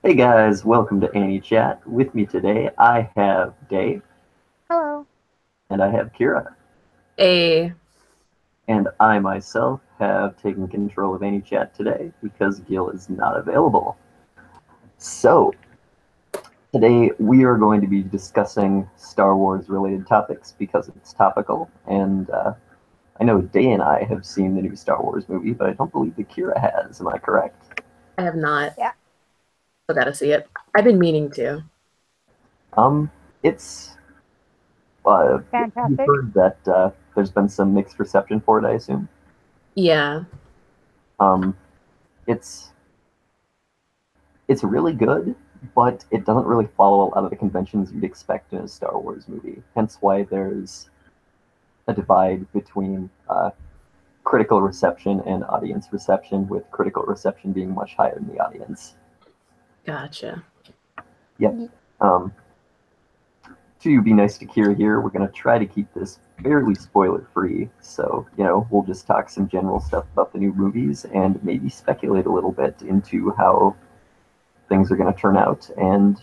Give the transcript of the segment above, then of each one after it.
Hey guys, welcome to Anichat. With me today, I have Dave Hello. and I have Kira, A and I myself have taken control of Anichat today because Gil is not available. So, today we are going to be discussing Star Wars related topics because it's topical, and I know Day and I have seen the new Star Wars movie, but I don't believe that Kira has. Am I correct? I have not. Yeah. Still gotta see it. I've been meaning to. It's uh, you've Fantastic. heard that there's been some mixed reception for it, I assume. Yeah. Um, it's it's really good, but it doesn't really follow a lot of the conventions you'd expect in a Star Wars movie. Hence why there's a divide between critical reception and audience reception, with critical reception being much higher than the audience. Gotcha. Yep. Um, to be nice to Kira here, we're going to try to keep this fairly spoiler free. So, we'll just talk some general stuff about the new movies and maybe speculate a little bit into how things are going to turn out and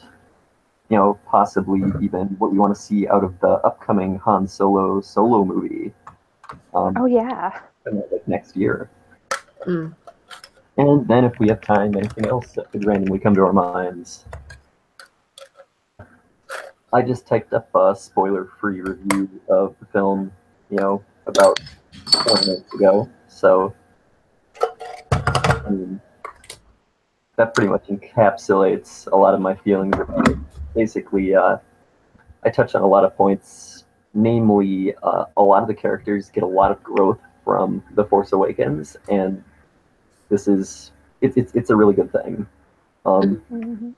possibly even what we want to see out of the upcoming Han Solo movie, Oh um, yeah. coming out, like next year. Mm. And then if we have time, anything else that could randomly come to our minds. I just typed up a spoiler-free review of the film, about 20 minutes ago. So, I mean, that pretty much encapsulates a lot of my feelings. Basically, I touch on a lot of points. Namely, a lot of the characters get a lot of growth from The Force Awakens, and this is it's a really good thing. Um, Mm. hmm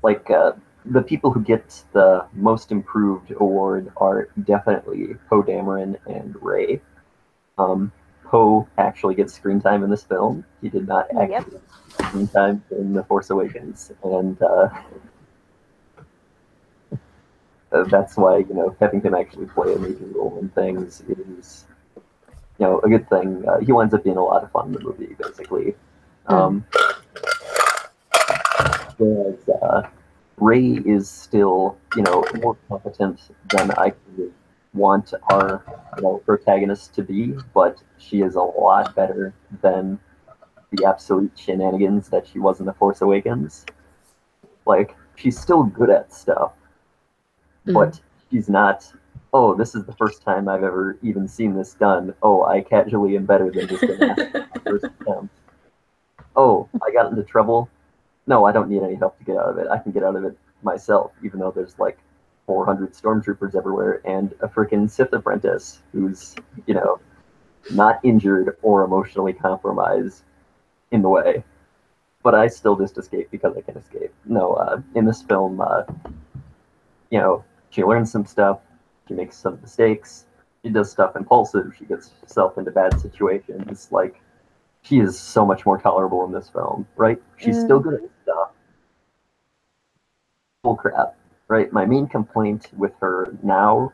like the people who get the most improved award are definitely Poe Dameron and Ray. Um, Poe actually gets screen time in this film. He did not Yep. actually get screen time in The Force Awakens, and that's why having him actually play a major role in things is a good thing. He winds up being a lot of fun in the movie, basically. Mm. Um, whereas Ray is still more competent than I could want our protagonist to be, but she is a lot better than the absolute shenanigans that she was in The Force Awakens. Like, she's still good at stuff, Mm. but she's not. Oh, this is the first time I've ever even seen this done. Oh, I casually am better than just a master at first attempt. Oh, I got into trouble. No, I don't need any help to get out of it. I can get out of it myself, even though there's like 400 stormtroopers everywhere and a freaking Sith apprentice who's, you know, not injured or emotionally compromised in the way. But I still just escape because I can escape. No, in this film, she learns some stuff, she makes some mistakes, she does stuff impulsive, she gets herself into bad situations. Like, she is so much more tolerable in this film, right? She's still good at hmm stuff. Full crap, right? My main complaint with her now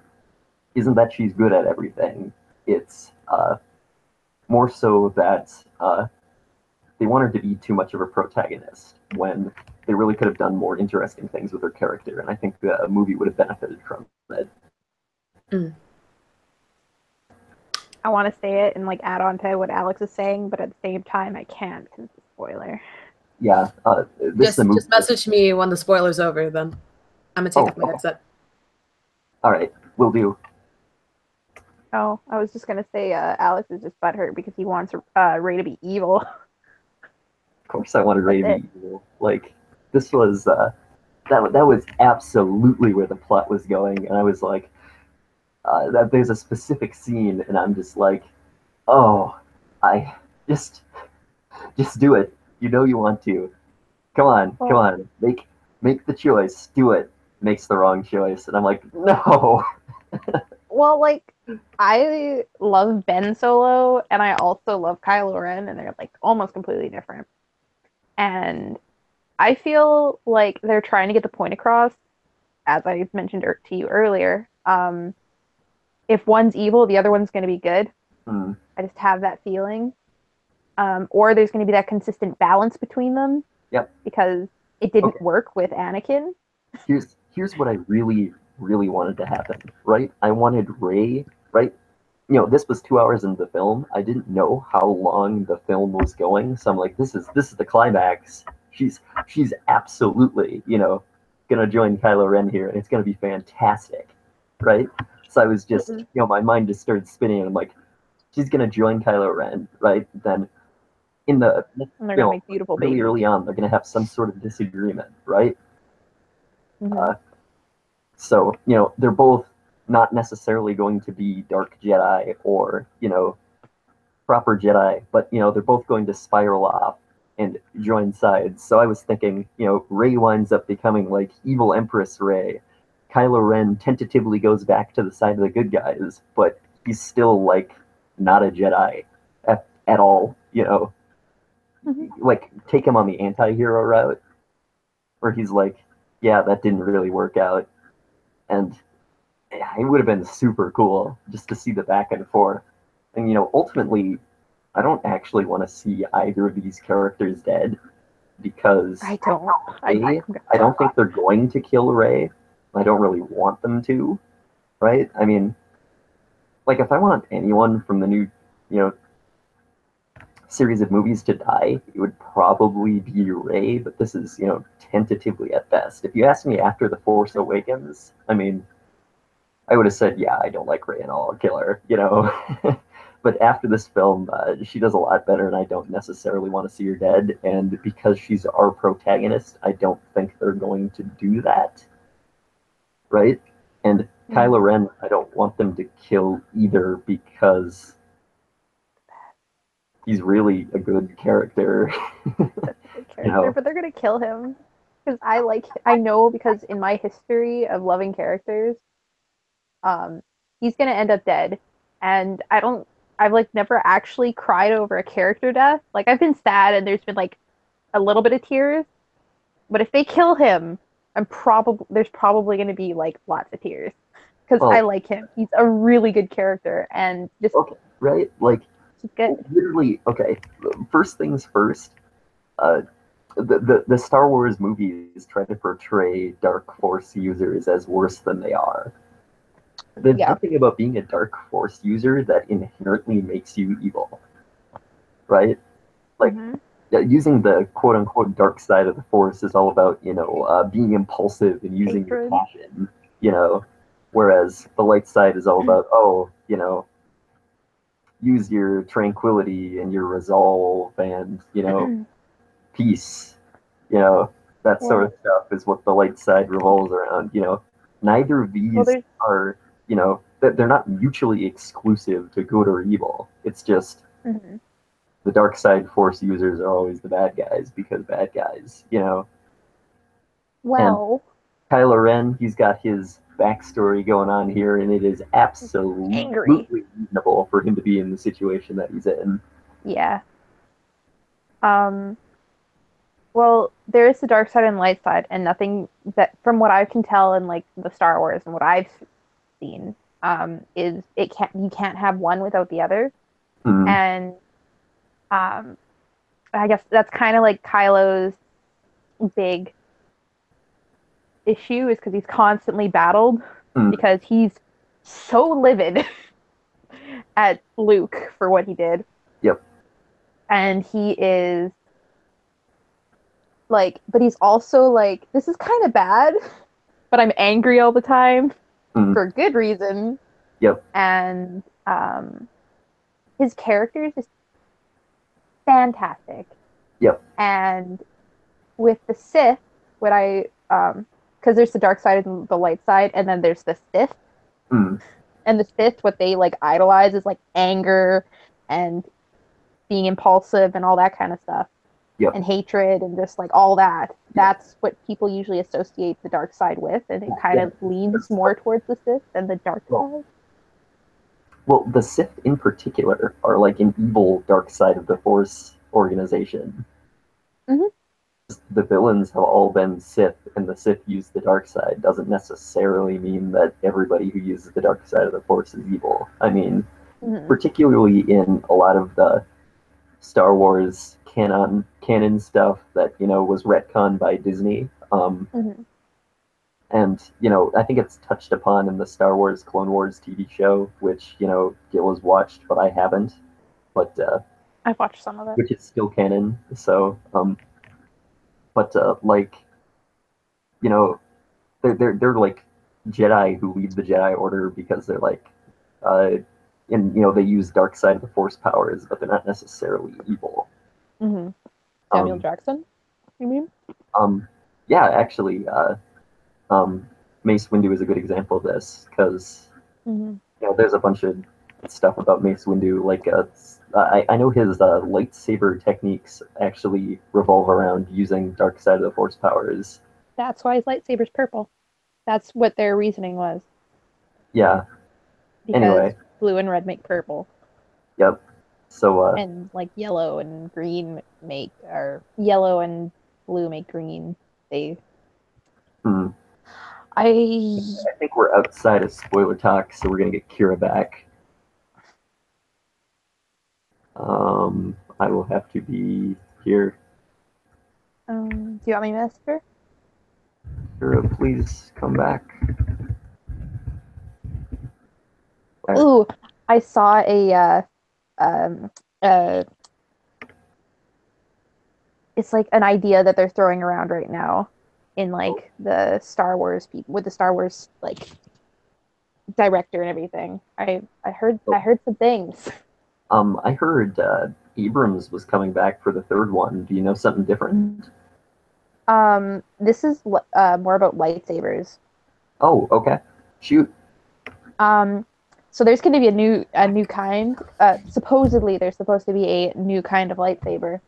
isn't that she's good at everything. It's more so that they want her to be too much of a protagonist when they really could have done more interesting things with her character, and I think the movie would have benefited from it. Mm. I want to say it and like add on to what Alex is saying, but at the same time I can't because it's a spoiler. Yeah, this is a Just movie. message me when the spoiler's over. Then I'm gonna take Oh, off my okay. headset. All right, will do. Oh, I was just gonna say Alex is just butthurt because he wants Ray to be evil. Of course, I wanted Ray That's to it. be evil. Like, this was that was absolutely where the plot was going, and I was like, that there's a specific scene, and I'm just like, oh, I just just do it. You know you want to. Come Well, on, make the choice. Do it. Makes the wrong choice, and I'm like, no. like I love Ben Solo and I also love Kylo Ren, and they're like almost completely different. And I feel like they're trying to get the point across, as I mentioned to you earlier. If one's evil, the other one's going to be good. Hmm. I just have that feeling. or there's going to be that consistent balance between them. Yep. Because it didn't Okay. work with Anakin. Here's what I really, really wanted to happen, right? I wanted Rey, right? You know, this was 2 hours into the film. I didn't know how long the film was going, so I'm like, this is the climax. She's absolutely, you know, gonna join Kylo Ren here, and it's gonna be fantastic, right? So I was just, you know, my mind just started spinning, and I'm like, she's gonna join Kylo Ren, right? Then in the And they're gonna make beautiful really babies. early on, they're gonna have some sort of disagreement, right? Mhm. So, you know, they're both not necessarily going to be dark Jedi or, you know, proper Jedi, but, you know, they're both going to spiral off and join sides. So I was thinking, you know, Rey winds up becoming like evil Empress Rey. Kylo Ren tentatively goes back to the side of the good guys, but he's still like not a Jedi at all, you know. Like take him on the anti-hero route where he's like, yeah, that didn't really work out. And it would have been super cool just to see the back and forth. And you know, ultimately, I don't actually want to see either of these characters dead because I don't. I don't think they're going to kill Rey. I don't really want them to, right? I mean, like if I want anyone from the new, you know, series of movies to die, it would probably be Rey. But this is, you know, tentatively at best. If you ask me after The Force Awakens, I mean, I would have said, yeah, I don't like Rey and I'll kill her, you know. But after this film, she does a lot better, and I don't necessarily want to see her dead. And because she's our protagonist, I don't think they're going to do that, right? And Kylo Ren, I don't want them to kill either because he's really a good character. You know? But they're gonna kill him because I know because in my history of loving characters, he's gonna end up dead, and I've like never actually cried over a character death. Like I've been sad and there's been like a little bit of tears, but if they kill him, there's probably gonna be like lots of tears because I like him. He's a really good character and just okay, right? Like good. Literally, okay. First things first. The Star Wars movies try to portray Dark Force users as worse than they are. There's nothing about being a Dark Force user that inherently makes you evil, right? Like using the quote unquote dark side of the Force is all about, you know, being impulsive and using your passion, you know, whereas the light side is all about, oh, you know, use your tranquility and your resolve and, you know, peace, you know, that sort of stuff is what the light side revolves around, you know. Neither of these are, you know, they're not mutually exclusive to good or evil. It's just the dark side Force users are always the bad guys because bad guys, you know. Well, and Kylo Ren, he's got his backstory going on here, and it is absolutely reasonable for him to be in the situation that he's in. Yeah. Well, there is the dark side and light side, and nothing that, from what I can tell in like the Star Wars and what I've seen, is you can't have one without the other, and I guess that's kind of like Kylo's big issue is because he's constantly battled because he's so livid at Luke for what he did. Yep. And he is like, but he's also like, this is kind of bad, but I'm angry all the time for good reason. Yep. And his character is just fantastic. Yep. And with the Sith, what I because there's the dark side and the light side, and then there's the Sith. And the Sith, what they like idolize is like anger and being impulsive and all that kind of stuff. Yep. And hatred and just like all that. That's what people usually associate the dark side with, and it kind of leans more towards the Sith than the dark side. Well, the Sith in particular are like an evil dark side of the Force organization. The villains have all been Sith, and the Sith use the dark side. Doesn't necessarily mean that everybody who uses the dark side of the Force is evil. I mean, particularly in a lot of the Star Wars canon stuff that was retconned by Disney. Mhm. And I think it's touched upon in the Star Wars Clone Wars TV show, which Gil has watched, but I haven't. But I've watched some of it. which is still canon. So, but like they're like Jedi who lead the Jedi Order because they're like, uh, and they use dark side of the Force powers, but they're not necessarily evil. Mm-hmm. Samuel Um, Jackson, you mean? yeah, actually, um, Mace Windu is a good example of this because Mm-hmm. there's a bunch of stuff about Mace Windu. Like, I know his lightsaber techniques actually revolve around using dark side of the Force powers. That's why his lightsaber's purple. That's what their reasoning was. Yeah. Because Anyway, blue and red make purple. yep. So, And like yellow and green or yellow and blue make green. They hmm, I I think we're outside of spoiler talk, so we're gonna get Kira back. I will have to be here. do you want me to message her? Kira, please come back. Ooh, I saw um uh it's like an idea that they're throwing around right now in like the Star Wars people with the Star Wars like director and everything. I heard some things. I heard Abrams was coming back for the third one. Do you know something different? This is more about lightsabers. Oh, okay. Shoot. Um, so there's going to be a new kind. Supposedly there's supposed to be a new kind of lightsaber.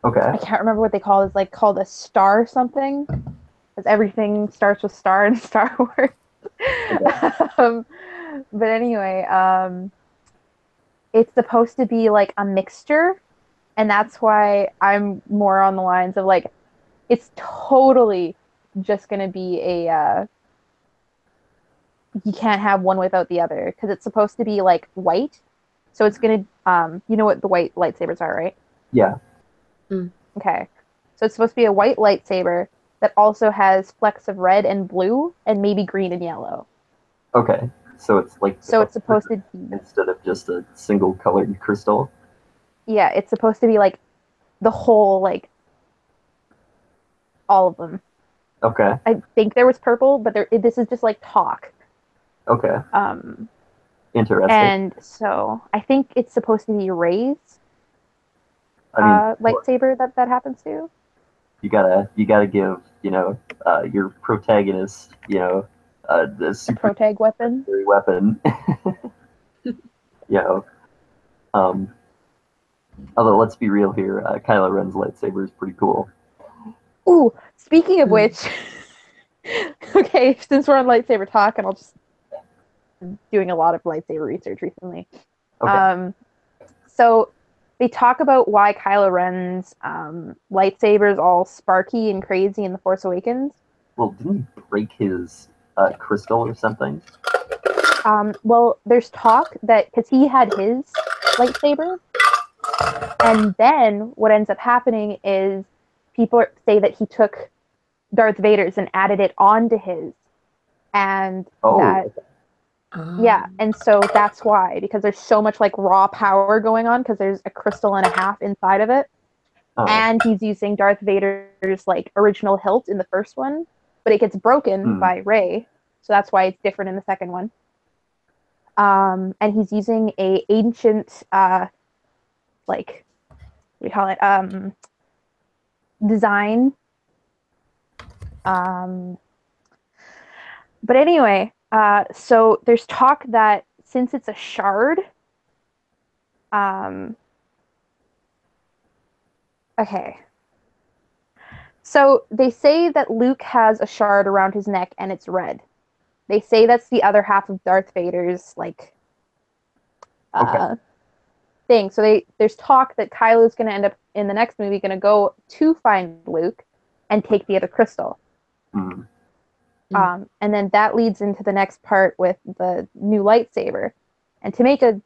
Okay. I can't remember what they call it. It's like called a star something, because everything starts with star in Star Wars. Okay. um, but anyway, it's supposed to be like a mixture, and that's why I'm more on the lines of like it's totally just going to be a you can't have one without the other because it's supposed to be like white. So it's gonna you know what the white lightsabers are, right? Yeah. Okay. So it's supposed to be a white lightsaber that also has flecks of red and blue and maybe green and yellow. Okay. So it's like So it's supposed to be instead of just a single colored crystal. yeah, it's supposed to be like the whole like all of them. Okay. I think there was purple, but this is just like talk. Okay. Um Interesting. and so I think it's supposed to be Rey's I mean, lightsaber that happens to. you gotta give your protagonist the A super protag weapon. weapon. you know, um, although let's be real here, Kylo Ren's lightsaber is pretty cool. Ooh, speaking of Mm. which, okay, since we're on lightsaber talk, and I'll just doing a lot of lightsaber research recently. Okay. So they talk about why Kylo Ren's lightsaber is all sparky and crazy in The Force Awakens. Well, didn't he break his crystal or something? Well, there's talk that because he had his lightsaber, and then what ends up happening is people say that he took Darth Vader's and added it onto his, and Oh, yeah, and so that's why, because there's so much like raw power going on because there's a crystal and a half inside of it, oh, and he's using Darth Vader's like original hilt in the first one, but it gets broken hmm. by Rey, so that's why it's different in the second one. And he's using a ancient like what do you call it design. But anyway, so there's talk that since it's a shard, um, okay. So they say that Luke has a shard around his neck and it's red. They say that's the other half of Darth Vader's like Okay. thing. So there's talk that Kylo's going to end up in the next movie going to go to find Luke and take the other crystal. Hmm. And then that leads into the next part with the new lightsaber. And to make a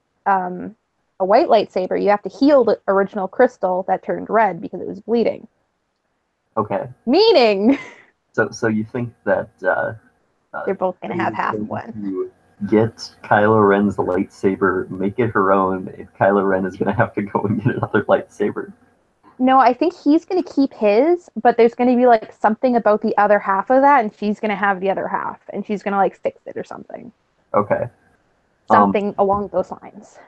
a white lightsaber, you have to heal the original crystal that turned red because it was bleeding. Okay. Meaning So you think that they're both going to have Rey's half of going one. to get Kylo Ren's lightsaber, make it her own, and Kylo Ren is going to have to go and get another lightsaber? No, I think he's going to keep his, but there's going to be like something about the other half of that, and she's going to have the other half, and she's going to like fix it or something. Okay. Something along those lines.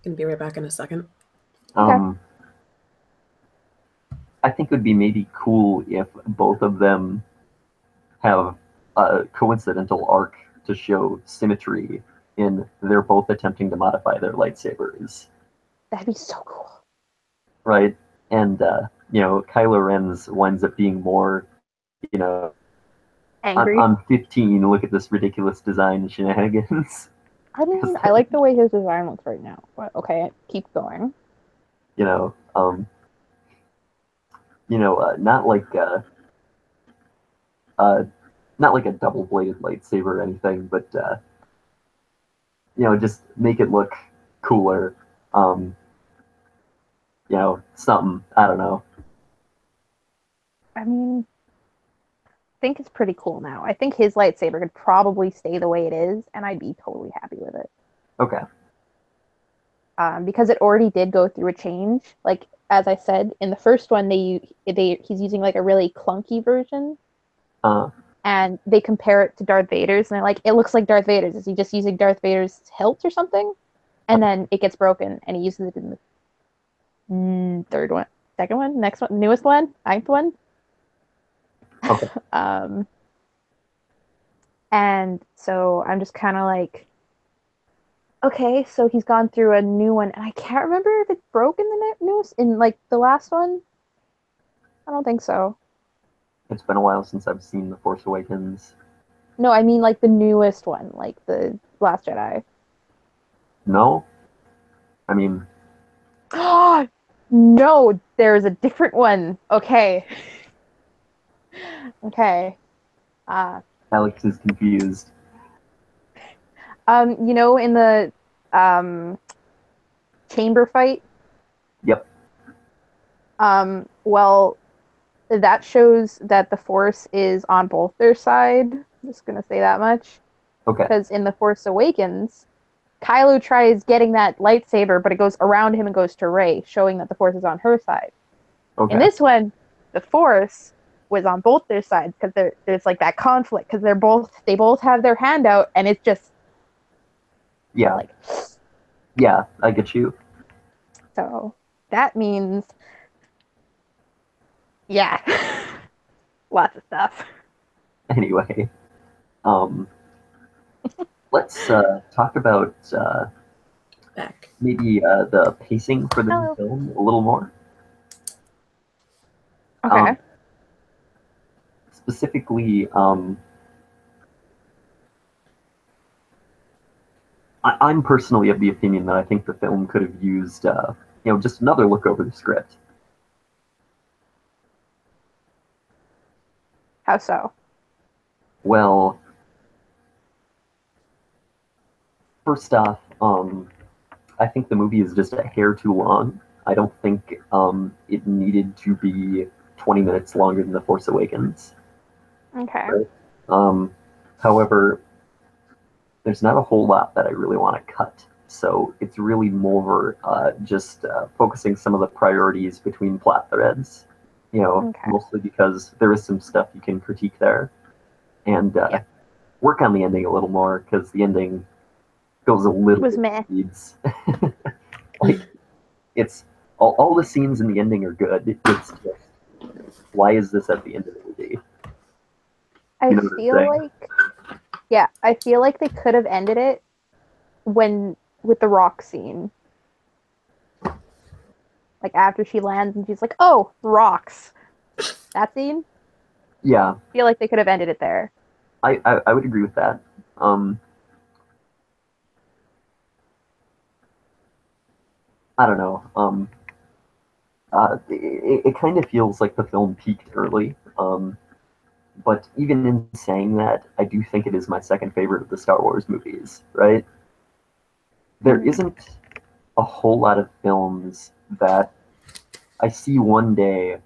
Gonna be right back in a second. I think it would be maybe cool if both of them have a coincidental arc to show symmetry in they're both attempting to modify their lightsabers, That'd be so cool. right? And Kylo Ren's winds up being more, Angry. I'm 15. Look at this ridiculous design shenanigans. I mean, I like the way his design looks right now. But okay, keep going. Not like not like a double-bladed lightsaber or anything, but just make it look cooler. Something, I don't know. I mean, I think it's pretty cool now. I think his lightsaber could probably stay the way it is, and I'd be totally happy with it. Okay. Because it already did go through a change. Like as I said in the first one, he's using like a really clunky version, and they compare it to Darth Vader's, and they're like, it looks like Darth Vader's. Is he just using Darth Vader's hilt or something? And then it gets broken, and he uses it in the third one, second one, next one, newest one, ninth one. Okay. And so I'm just kind of like, okay, so he's gone through a new one, and I can't remember if it broke in the newest, in like the last one. I don't think so. It's been a while since I've seen The Force Awakens. No, I mean like the newest one, like the Last Jedi. No? I mean... No, there's a different one. Okay. Okay. Alex is confused. In the chamber fight? Yep. Well, that shows that the Force is on both their side. I'm just gonna say that much. Okay. Because in The Force Awakens, Kylo tries getting that lightsaber, but it goes around him and goes to Rey, showing that the Force is on her side. Okay. In this one, the Force was on both their sides because there's like that conflict because they both have their hand out, and it's just like I get you. So that means lots of stuff. Anyway, let's talk about maybe the pacing for the new film a little more. Okay. Specifically, I'm personally of the opinion that I think the film could have used, just another look over the script. How so? Well, first off, I think the movie is just a hair too long. I don't think it needed to be 20 minutes longer than The Force Awakens. Okay. Right? However, there's not a whole lot that I really want to cut. So it's really more just focusing some of the priorities between plot threads, mostly because there is some stuff you can critique there. And work on the ending a little more, because the ending goes a little bit weeds. Like, it's all the scenes in the ending are good. It's just, why is this at the end of the movie? I feel like they could have ended it with the rock scene. Like after she lands and she's like, "Oh, rocks." That scene? Yeah. I feel like they could have ended it there. I would agree with that. I don't know. It kind of feels like the film peaked early. But even in saying that, I do think it is my second favorite of the Star Wars movies, right? There isn't a whole lot of films that I see one day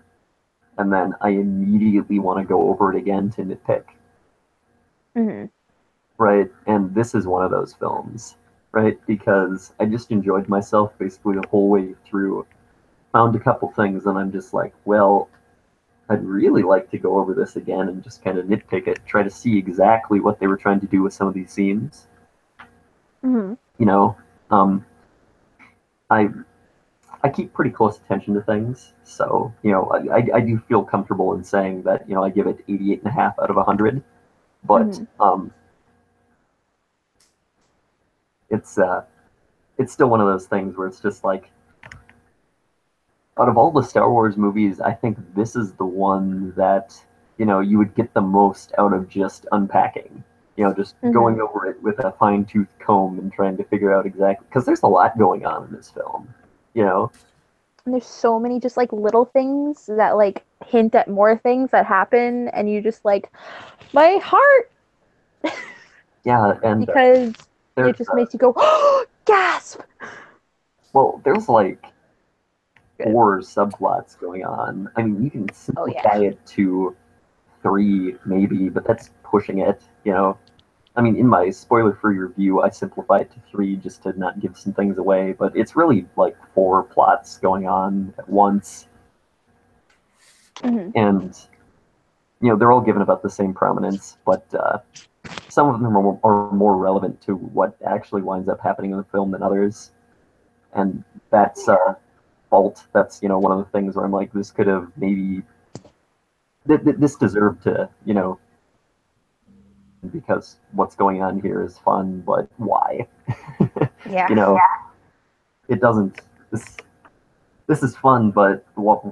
and then I immediately want to go over it again to nitpick, Hmm. right? And this is one of those films, right? Because I just enjoyed myself basically the whole way through. Found a couple things, and I'm just like, well, I'd really like to go over this again and just kind of nitpick it, try to see exactly what they were trying to do with some of these scenes. Hmm. You know, um, I I keep pretty close attention to things, so I do feel comfortable in saying that I give it 88 and a half out of 100. But Hmm. it's it's still one of those things where it's just like, out of all the Star Wars movies, I think this is the one that you would get the most out of just unpacking. Just Hmm. going over it with a fine-tooth comb and trying to figure out exactly, because there's a lot going on in this film. You know, And there's so many just like little things that like hint at more things that happen, and you just like my heart yeah, and because there's it just makes you go, oh, gasp. well, there's like Good. 4 subplots going on. I mean, you can Oh yeah. simplify it to 3 maybe, but that's pushing it. I mean, in my spoiler-free review, I simplified it to 3 just to not give some things away, but it's really like 4 plots going on at once, Hmm. and they're all given about the same prominence, but some of them are more relevant to what actually winds up happening in the film than others, and that's fault. That's one of the things where I'm like, this could have maybe this deserved to because what's going on here is fun, but why? Yeah. you know, it doesn't. This is fun, but what?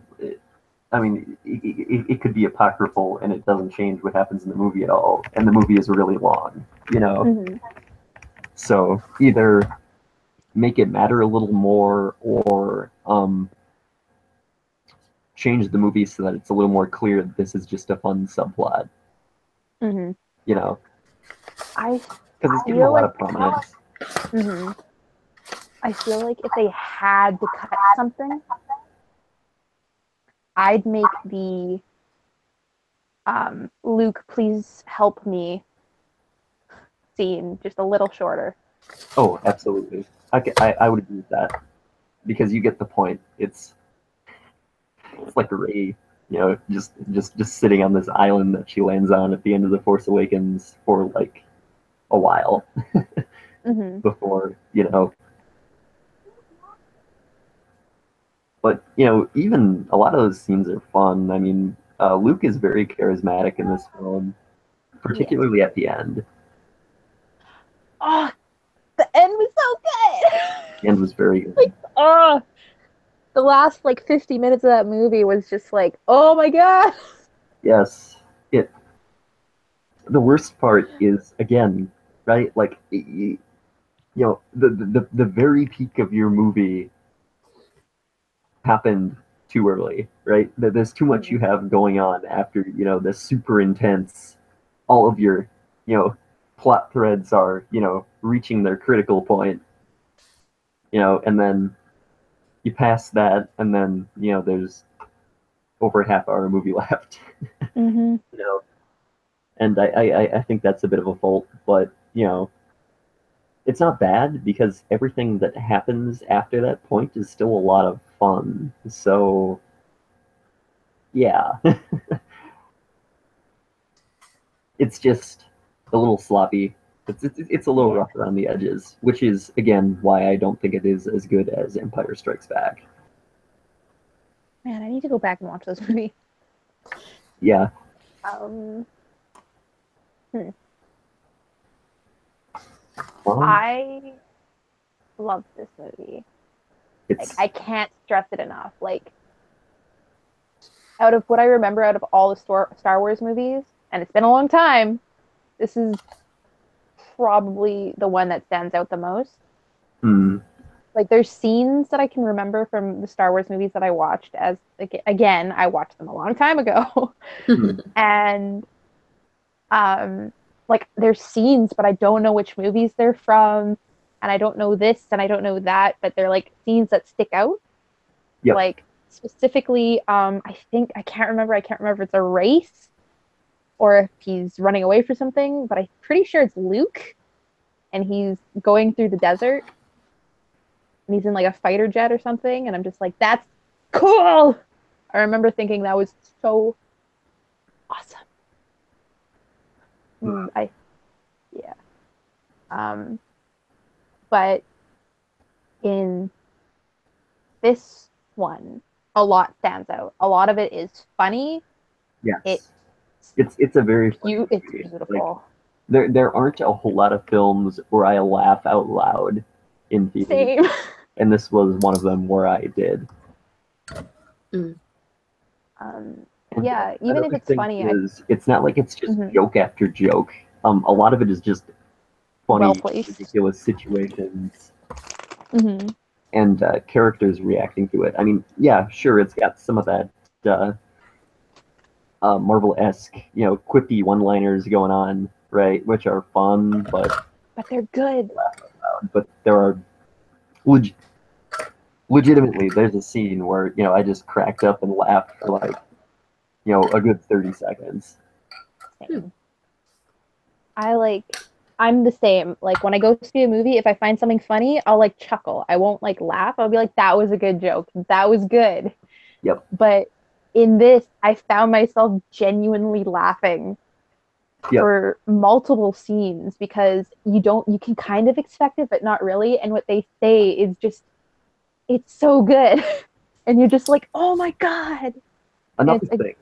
I mean, it could be apocryphal, and it doesn't change what happens in the movie at all. And the movie is really long, Hmm. So either make it matter a little more, or change the movie so that it's a little more clear that this is just a fun subplot. Hmm. You know, I because it's getting a feel lot like of prominence. hmm I feel like if they had to cut something, I'd make the Luke, please help me scene just a little shorter. Oh, absolutely. I would agree with that because you get the point. It's like Rey, just sitting on this island that she lands on at the end of The Force Awakens for like a while Hmm. before. But even a lot of those scenes are fun. I mean, Luke is very charismatic in this film, Yes. particularly at the end. Oh, the end was so good. The end was very Like, good. oh, the last like 50 minutes of that movie was just like, oh my god. Yes, it. The worst part is again, right? Like the very peak of your movie happened too early, right? There's too much you Hmm. have going on after this super intense. All of your you know plot threads are reaching their critical point, and then you pass that, and then there's over a half hour movie left. Hmm. you know, and I think that's a bit of a fault, but it's not bad because everything that happens after that point is still a lot of fun. So yeah, it's just a little sloppy. It's a little Yeah. rough around the edges, which is again why I don't think it is as good as Empire Strikes Back. Man, I need to go back and watch this movie. Yeah, Um, hmm. well, I love this movie. Like, it's I can't stress it enough. Like, out of what I remember out of all the Star Wars movies, and it's been a long time, this is probably the one that stands out the most. mm, Like, there's scenes that I can remember from the Star Wars movies that I watched as, like, again, I watched them a long time ago. mm, And um like there's scenes, but I don't know which movies they're from. and I don't know this and I don't know that, but they're like scenes that stick out. Yep. Like specifically, I can't remember if it's a race or if he's running away for something, but I'm pretty sure it's Luke, and he's going through the desert, and he's in like a fighter jet or something, and I'm just like, that's cool. I remember thinking that was so awesome. Yeah. But in this one, a lot stands out. A lot of it is funny. Yes. It's a very funny It's movie. beautiful. Like, there aren't a whole lot of films where I laugh out loud in theaters. Same. And this was one of them where I did. Yeah, even if it's funny, it's not like it's just Mhm. joke after joke. A lot of it is just funny, Well-placed. ridiculous situations Mhm. and characters reacting to it. I mean, yeah, sure, it's got some of that Marvel-esque, quippy one-liners going on, right, which are fun, but they're good. But there are legitimately, there's a scene where I just cracked up and laughed for like a good 30 seconds. Same. I'm the same. Like when I go see a movie, if I find something funny, I'll like chuckle. I won't like laugh. I'll be like, that was a good joke. That was good. Yep. But in this, I found myself genuinely laughing for multiple scenes because you can kind of expect it, but not really. And what they say is just, it's so good. And you're just like, oh my God. Another thing,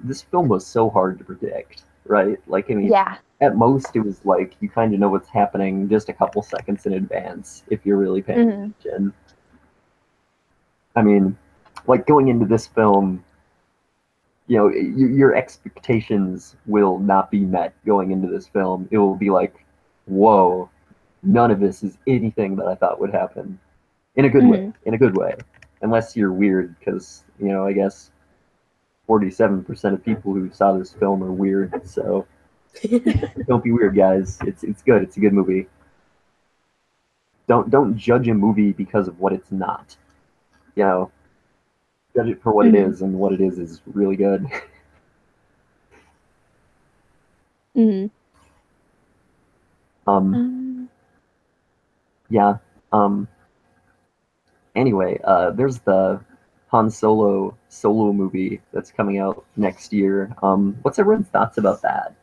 this film was so hard to predict, right? Like, I mean, yeah. At most it was like you kind of know what's happening just a couple seconds in advance if you're really paying attention. I mean, like going into this film, your expectations will not be met going into this film. It will be like, whoa, none of this is anything that I thought would happen. In a good way. In a good way. Unless you're weird, because, I guess 47% of people who saw this film are weird, so don't be weird, guys. It's good. It's a good movie. Don't judge a movie because of what it's not. Judge it for what it is, and what it is really good. Yeah. Anyway, there's the Han solo movie that's coming out next year. What's everyone's thoughts about that?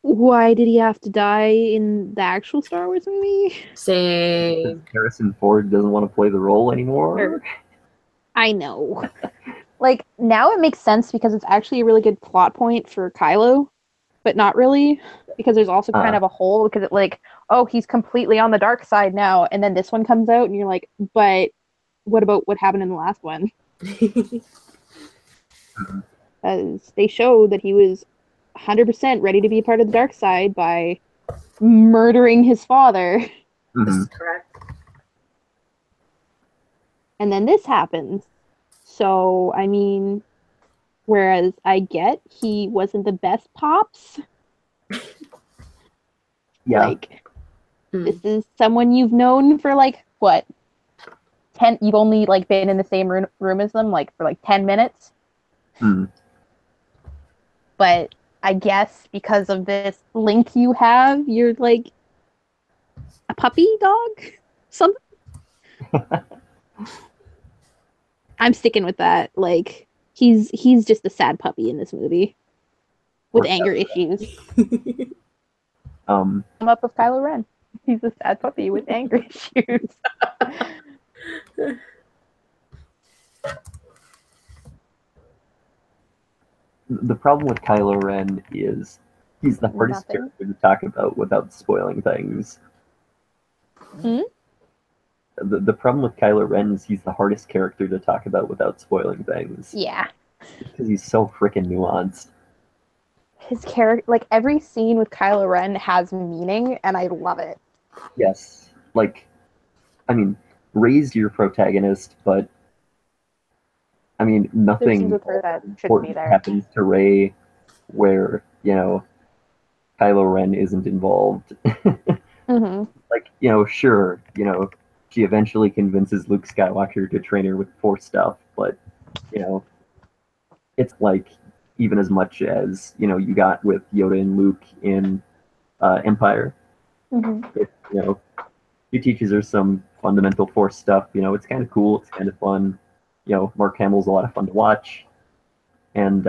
Why did he have to die in the actual Star Wars movie? Same. Because Harrison Ford doesn't want to play the role anymore. I know. Like now it makes sense because it's actually a really good plot point for Kylo, but not really because there's also kind of a hole because it like, oh, he's completely on the dark side now, and then this one comes out and you're like, but what about what happened in the last one? As they show that he was 100% ready to be a part of the dark side by murdering his father. This is correct. And then this happens. So, I mean, whereas I get he wasn't the best pops. Yeah. Like, this is someone you've known for like, what? 10, you've only like been in the same room as them like for like 10 minutes. But I guess because of this link you have, you're like a puppy dog? Something. I'm sticking with that. Like he's just a sad puppy in this movie with anger issues. I'm up with Kylo Ren. He's a sad puppy with anger issues. The problem with Kylo Ren is he's the hardest character to talk about without spoiling things. The problem with Kylo Ren is he's the hardest character to talk about without spoiling things. Yeah. Because he's so freaking nuanced. His character, like every scene with Kylo Ren has meaning, and I love it. Yes. Like, I mean, Rey's your protagonist, but I mean, nothing important happens to Rey where, Kylo Ren isn't involved. Mm-hmm. Like, sure, she eventually convinces Luke Skywalker to train her with Force stuff, but, you know, it's like even as much as, you got with Yoda and Luke in Empire. Mm-hmm. He teaches her some fundamental Force stuff. It's kind of cool. It's kind of fun. Mark Hamill's a lot of fun to watch. And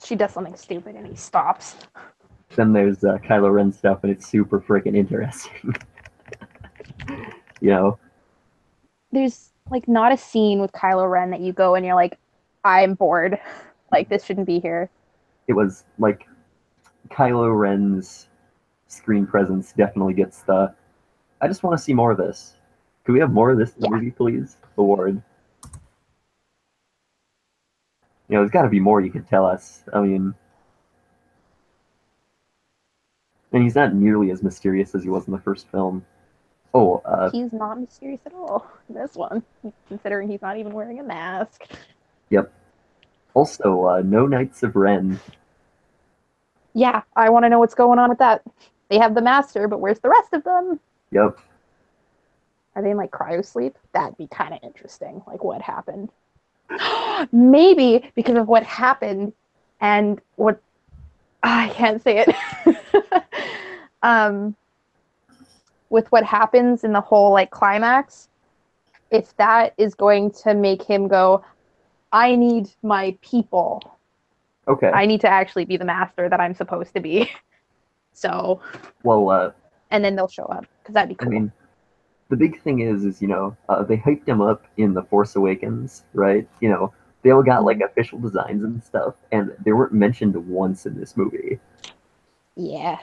She does something stupid and he stops. then there's Kylo Ren stuff, and it's super freaking interesting. you know, There's like not a scene with Kylo Ren that you go and you're like, I'm bored. Like this shouldn't be here. it was like Kylo Ren's screen presence definitely gets the I just want to see more of this. Could we have more of this in the Yeah. movie, please? Award. There's got to be more you could tell us. I mean, and he's not nearly as mysterious as he was in the first film. Oh, He's not mysterious at all in this one, considering he's not even wearing a mask. yep. Also, no Knights of Ren. Yeah, I want to know what's going on with that. They have the master, but where's the rest of them? Yep. Are they in like cryo sleep? That'd be kind of interesting. Like what happened? Maybe because of what happened and what I can't say it. um, with what happens in the whole like climax, if that is going to make him go, I need my people. Okay. I need to actually be the master that I'm supposed to be. So, well, and then they'll show up because that'd be cool. I mean, the big thing is they hyped him up in The Force Awakens, right? They all got like official designs and stuff, and they weren't mentioned once in this movie. Yeah.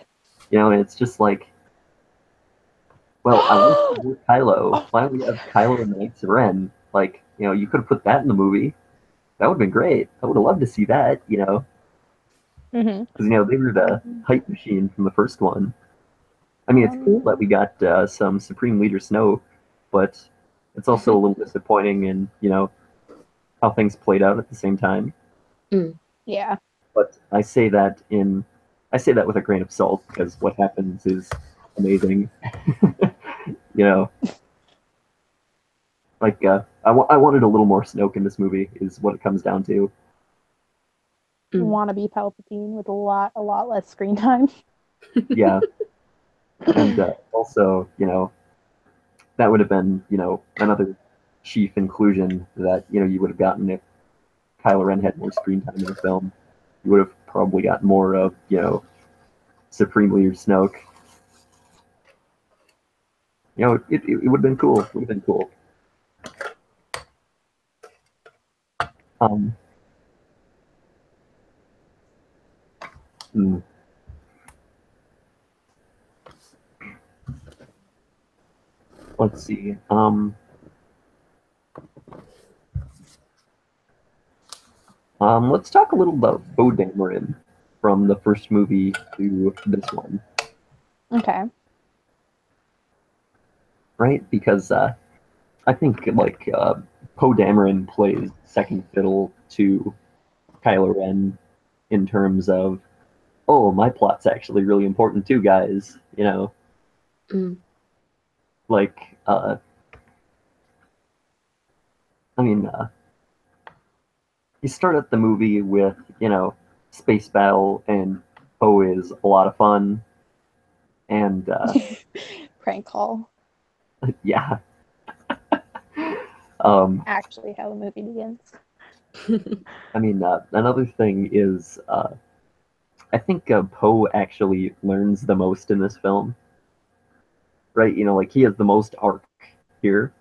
And it's just like, well, I want to do Kylo. Why don't we have Kylo and the Knights of Ren? Like, you could have put that in the movie. That would have been great. I would have loved to see that, because, they were the hype machine from the first one. I mean, it's cool that we got some Supreme Leader Snoke, but it's also a little disappointing in, how things played out at the same time. Yeah. But I say that with a grain of salt because what happens is amazing. Like I wanted a little more Snoke in this movie is what it comes down to. Want to be Palpatine with a lot less screen time. Yeah, and also that would have been another chief inclusion that you would have gotten if Kylo Ren had more screen time in the film. You would have probably got more of Supreme Leader Snoke. It would have been cool. It would have been cool. Um, hmm. Let's see. Let's talk a little about Poe Dameron from the first movie to this one. Okay. Right? Because I think like Poe Dameron plays second fiddle to Kylo Ren in terms of, oh, my plot's actually really important too, guys. Like, I mean, you start out the movie with space battle, and Poe is a lot of fun, and Prank call. yeah. Actually, how the movie begins. I mean, another thing is, I think Poe actually learns the most in this film, right? Like he has the most arc here.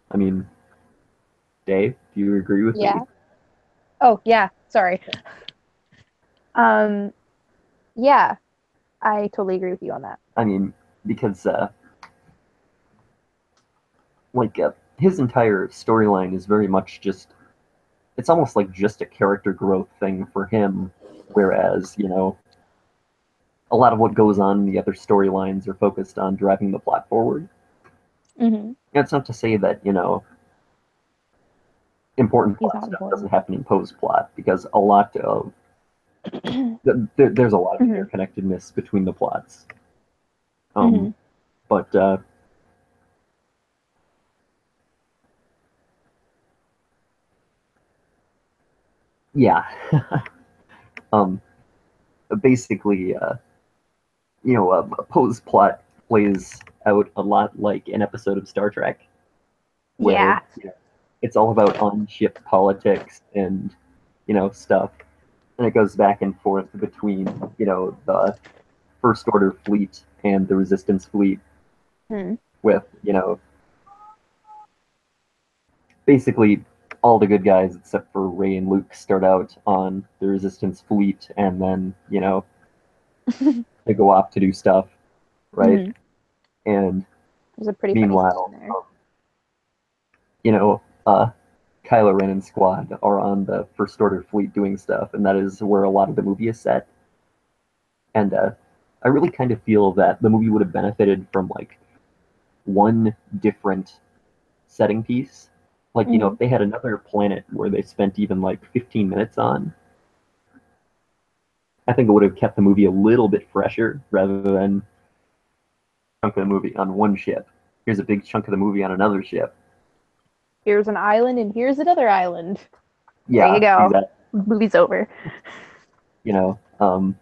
I mean, Dave, do you agree with me? Oh yeah, sorry. Yeah, I totally agree with you on that. I mean, because like his entire storyline is very much just it's almost like just a character growth thing for him, whereas a lot of what goes on in the other storylines are focused on driving the plot forward. It's not to say that important plot stuff doesn't happen in Poe's plot, because a lot of There's a lot of Mhm. interconnectedness between the plots. Mhm. But yeah, um, basically, Poe's plot plays out a lot like an episode of Star Trek, where Yeah. it's all about on-ship politics and stuff, and it goes back and forth between the First Order fleet and the Resistance fleet, Mhm. with basically all the good guys except for Ray and Luke start out on the Resistance fleet, and then they go off to do stuff, right? Mhm. And There's a pretty funny scene meanwhile, there. you know, uh, Kylo Ren and squad are on the First Order fleet doing stuff, and that is where a lot of the movie is set. And I really kind of feel that the movie would have benefited from like one different setting piece. Like, if Mhm. they had another planet where they spent even like 15 minutes on, I think it would have kept the movie a little bit fresher rather than chunk of the movie on one ship. Here's a big chunk of the movie on another ship. Here's an island, and here's another island. There you Yeah, go. exactly. Movie's over. You know, um,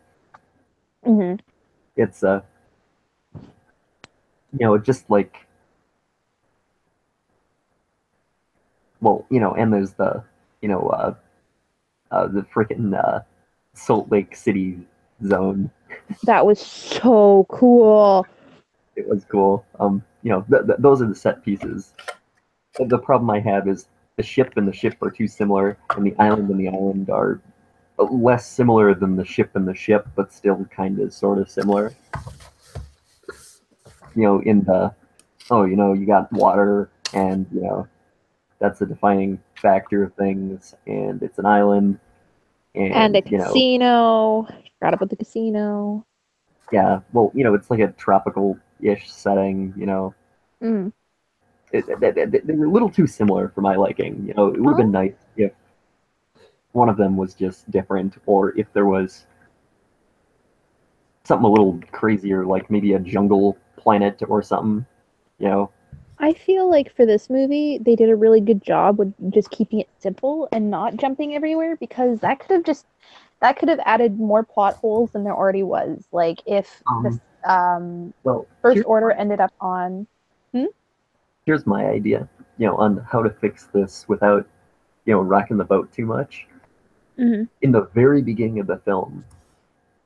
Mhm. it's just like, well, and there's you know, the freaking Salt Lake City zone. That was so cool. It was cool. Those are the set pieces. The problem I have is the ship and the ship are too similar, and the island are less similar than the ship and the ship, but still kind of sort of similar. In the you got water, and that's a defining factor of things, and it's an island, And a and casino. Forgot about the casino. yeah, well, it's like a tropical-ish setting. Mm. They were a little too similar for my liking. It would have been Oh, nice if one of them was just different, or if there was something a little crazier, like maybe a jungle planet or something. You know, I feel like for this movie, they did a really good job with just keeping it simple and not jumping everywhere because that could have added more plot holes than there already was. Like if this um, well, First Order ended up on. Hmm? here's my idea. On how to fix this without rocking the boat too much. Mm-hmm. In the very beginning of the film,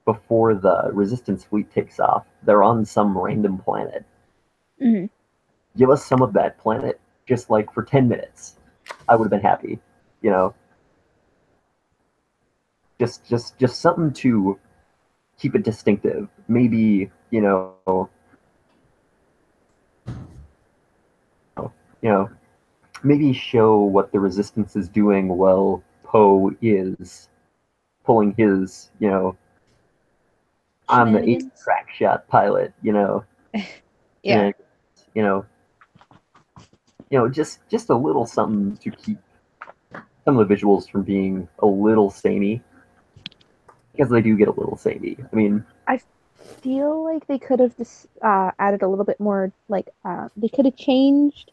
before the Resistance fleet takes off, they're on some random planet. Mm-hmm. Give us some of that planet, just like for 10 minutes. I would have been happy. You know, just something to keep it distinctive. Maybe you know, maybe show what the resistance is doing while Poe is pulling his I'm the eight Shenanigans. crack shot pilot. Yeah. And you know just a little something to keep some of the visuals from being a little samey, because they do get a little samey. I mean, I feel like they could have just added a little bit more. Like they could have changed.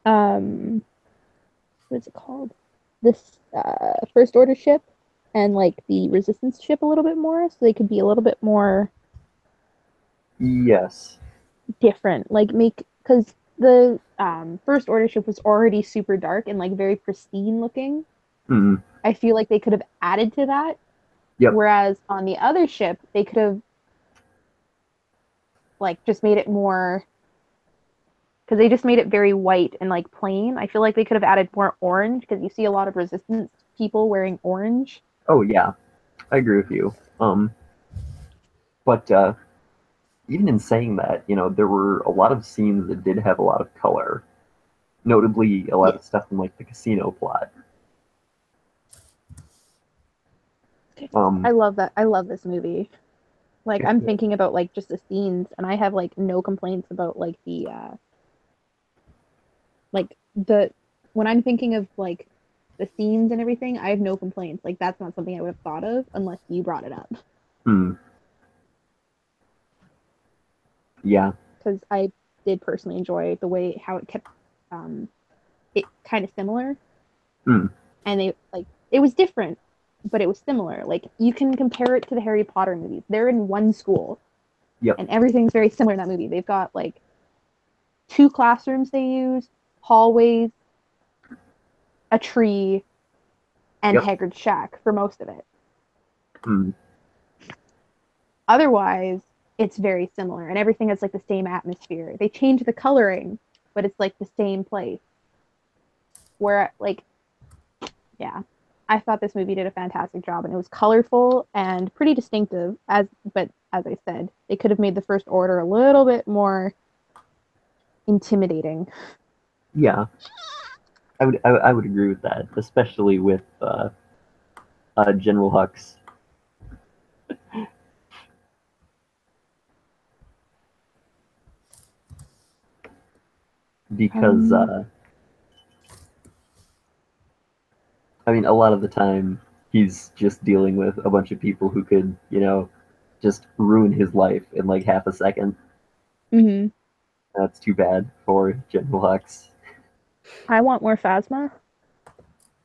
Um, what is it called? This First Order ship and like the Resistance ship a little bit more, so they could be a little bit more yes. different. Like make because the First Order ship was already super dark and like very pristine looking. Mm, I feel like they could have added to that. yep. Whereas on the other ship, they could have like just made it more because they just made it very white and like plain. I feel like they could have added more orange because you see a lot of resistance people wearing orange. Oh yeah, I agree with you. But even in saying that, there were a lot of scenes that did have a lot of color, notably a lot Yeah. of stuff in like the casino plot. I Um, love that. I love this movie. Like it's I'm thinking about like just the scenes and I have like no complaints about like the when I'm thinking of like the scenes and everything, I have no complaints. Like that's not something I would have thought of unless you brought it up. Hmm. Yeah. Because I did personally enjoy the way how it kept it kind of similar, Hmm. and they like it was different, but it was similar. Like you can compare it to the Harry Potter movies. They're in one school, Yep. and everything's very similar in that movie. They've got like two classrooms they use, hallways, a tree, and Yep. Hagrid's shack for most of it. Hmm. Otherwise, it's very similar, and everything has like the same atmosphere. They change the coloring, but it's like the same place. Where like, yeah, I thought this movie did a fantastic job, and it was colorful and pretty distinctive. But as I said, they could have made the First Order a little bit more intimidating. Yeah. I would agree with that, especially with General Hux. Because I mean, a lot of the time he's just dealing with a bunch of people who could, just ruin his life in like half a second. Mm-hmm. That's too bad for General Hux. I want more Phasma.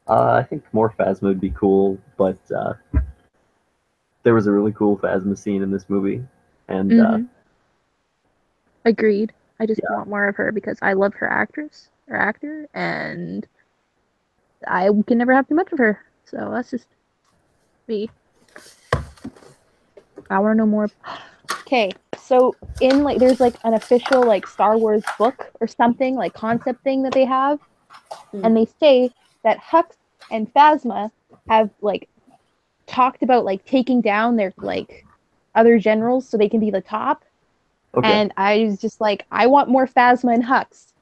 I think more Phasma would be cool, but there was a really cool Phasma scene in this movie, and Agreed. I just yeah, want more of her because I love her actress or actor, and I can never have too much of her. So that's just me. I want to know more. Okay, so in like there's like an official like Star Wars book or something like concept thing that they have, and they say that Hux and Phasma have like talked about like taking down their like other generals so they can be the top. okay, And I was just like, I want more Phasma and Hux.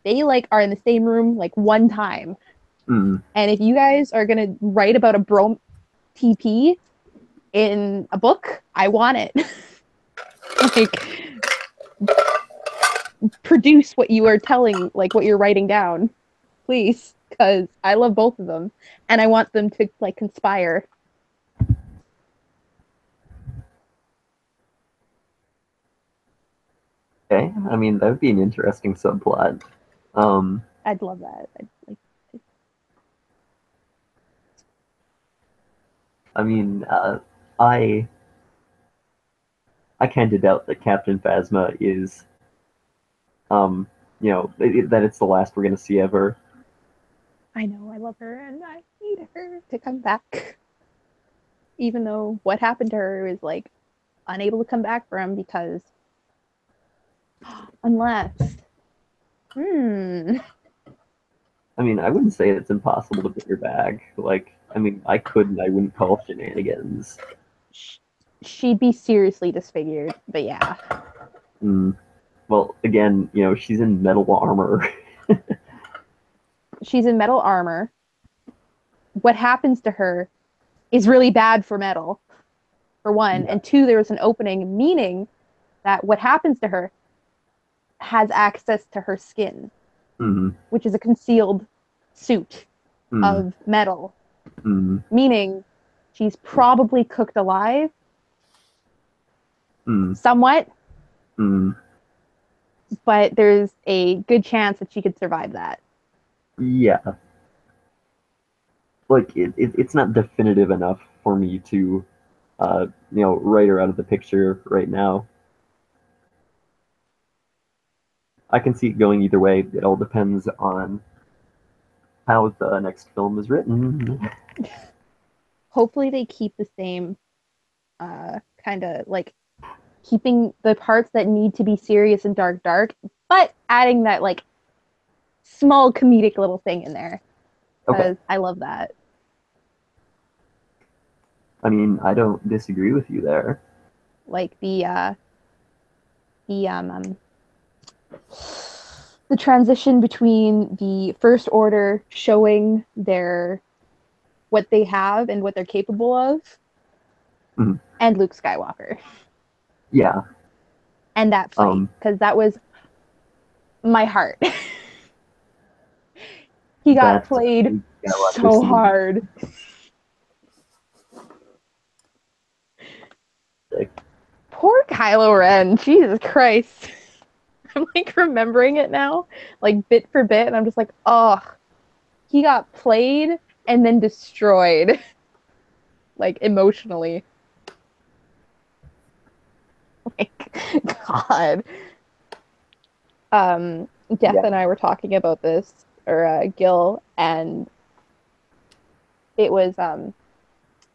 They like are in the same room like one time. mm, And if you guys are gonna write about a bro TP in a book, I want it. Like produce what you are telling, like what you're writing down, please, because I love both of them and I want them to like conspire. okay. I mean, that would be an interesting subplot. I'd love that. I mean, I I kind of doubt that Captain Phasma is, um, that it's the last we're gonna see ever. I know I love her and I need her to come back. Even though what happened to her is like unable to come back from because unless hmm I mean, I wouldn't say it's impossible to bring her back. Like, I mean, I couldn't. I wouldn't call shenanigans. she'd be seriously disfigured. But yeah, Mm. Well, again, she's in metal armor. she's in metal armor. What happens to her is really bad for metal, for one. Yeah. And two, there was an opening, meaning that what happens to her has access to her skin, Mm-hmm. which is a concealed suit Mm-hmm. of metal, Mm-hmm. meaning she's probably cooked alive Mm-hmm. somewhat, Mm-hmm. but there's a good chance that she could survive that. Yeah. Like, it's not definitive enough for me to, write her out of the picture right now. I can see it going either way. It all depends on how the next film is written. Hopefully, they keep the same kind of like keeping the parts that need to be serious and dark, but adding that like small comedic little thing in there Okay. because I love that. I mean, I don't disagree with you there. Like the the transition between the First Order showing their what they have and what they're capable of, Mhm. and Luke Skywalker Yeah. and that fight because that was my heart. He got that played we gotta watch this so movie. hard. Like, Poor Kylo Ren. Jesus Christ. I'm like remembering it now, like bit for bit, and I'm just like, oh, he got played and then destroyed, like emotionally. Like, God. Jeff Yeah. and I were talking about this, or Gil, and it was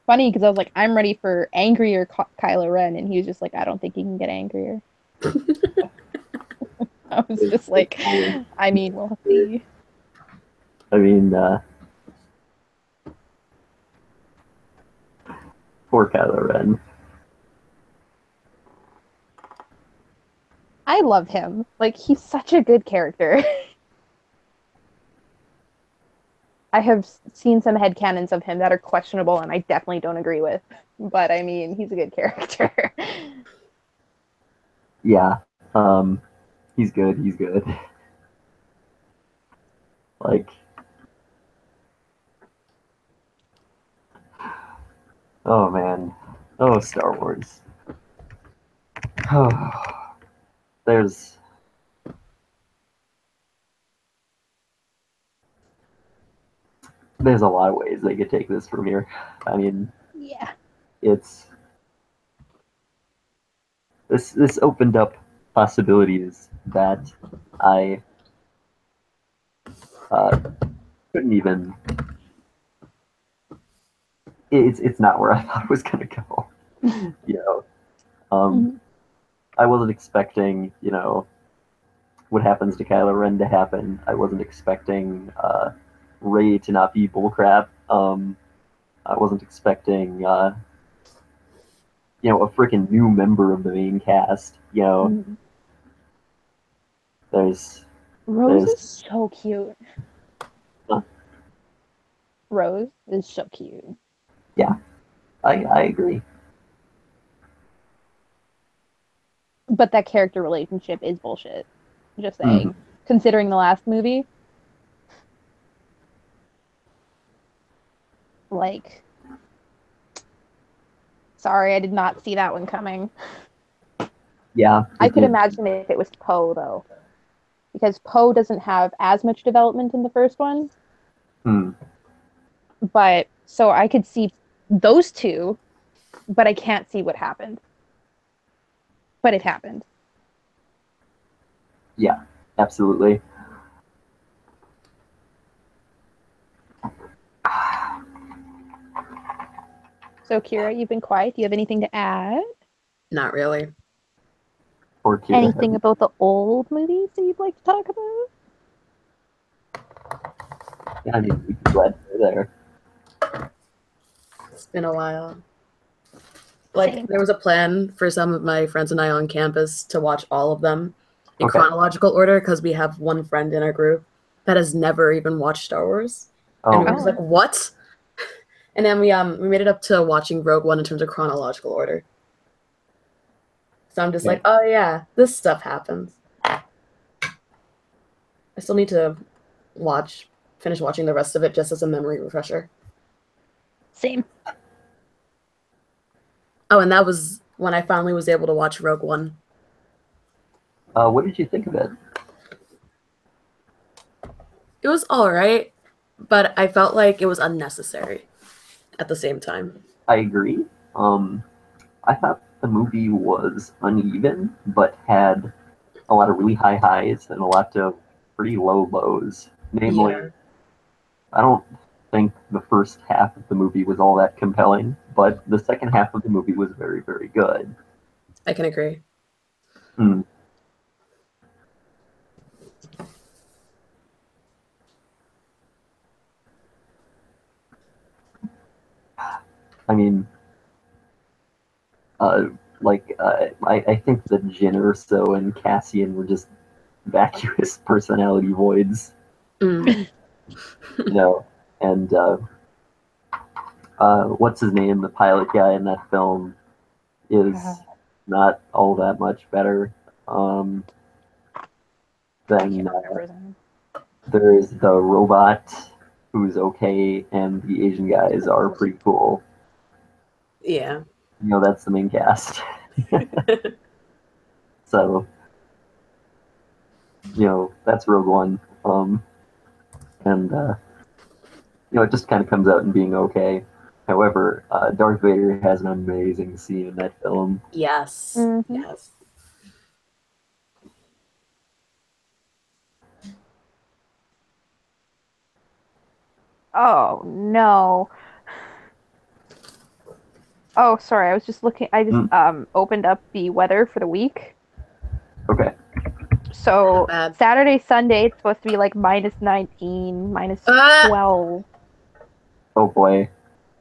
funny because I was like, I'm ready for angrier Kylo Ren, and he was just like, I don't think he can get angrier. I was just like, I mean, we'll see. I mean, poor Kylo Ren. I love him. Like, he's such a good character. I have seen some headcanons of him that are questionable, and I definitely don't agree with. But I mean, he's a good character. Yeah. He's good. He's good. Like, oh man. Oh, Star Wars. Oh, there's a lot of ways they could take this from here. I mean, Yeah. it's this opened up possibilities that I couldn't even. It's not where I thought it was gonna go. You know, Mhm. I wasn't expecting what happens to Kylo Ren to happen. I wasn't expecting Rey to not be bullcrap. I wasn't expecting a freaking new member of the main cast. Mhm. There's Rose there's is so cute. uh, Rose is so cute. yeah, I agree. But that character relationship is bullshit. Just Mhm. saying. Considering the last movie, like, sorry, I did not see that one coming. Yeah, I it could did. imagine if it was Poe, though, because Poe doesn't have as much development in the first one. Hmm. But so I could see those two, but I can't see what happened. But it happened. Yeah, absolutely. So, Kira, you've been quiet. Do you have anything to add? Not really. Poor Kira. Anything about the old movies that you'd like to talk about? Yeah, I mean, we'd be glad to go there. It's been a while. Like, Same. there was a plan for some of my friends and I on campus to watch all of them in Okay. chronological order because we have one friend in our group that has never even watched Star Wars. And we were just Oh. like, what? And then we made it up to watching Rogue One in terms of chronological order. So I'm just Okay. like, oh yeah, this stuff happens. I still need to finish watching the rest of it just as a memory refresher. Same. Oh, and that was when I finally was able to watch Rogue One. What did you think of it? It was all right, but I felt like it was unnecessary at the same time. I agree. I thought the movie was uneven, but had a lot of really high highs and a lot of pretty low lows. Namely, Yeah, I don't think the first half of the movie was all that compelling, but the second half of the movie was very, very good. I can agree. Hmm. I mean, uh, I think that Jyn Erso and Cassian were just vacuous personality voids, Mm. and what's his name, the pilot guy in that film, is not all that much better I than can't remember his name. There's the robot who's okay, and the Asian guys are pretty cool. Yeah. That's the main cast. So, that's Rogue One. And it just kind of comes out in being okay. However, Darth Vader has an amazing scene in that film. Yes. Mhm. Yes. Oh no. Oh, sorry. I was just looking. I just opened up the weather for the week. Okay. So Not bad. Saturday, Sunday, it's supposed to be like -19, -12. Oh boy.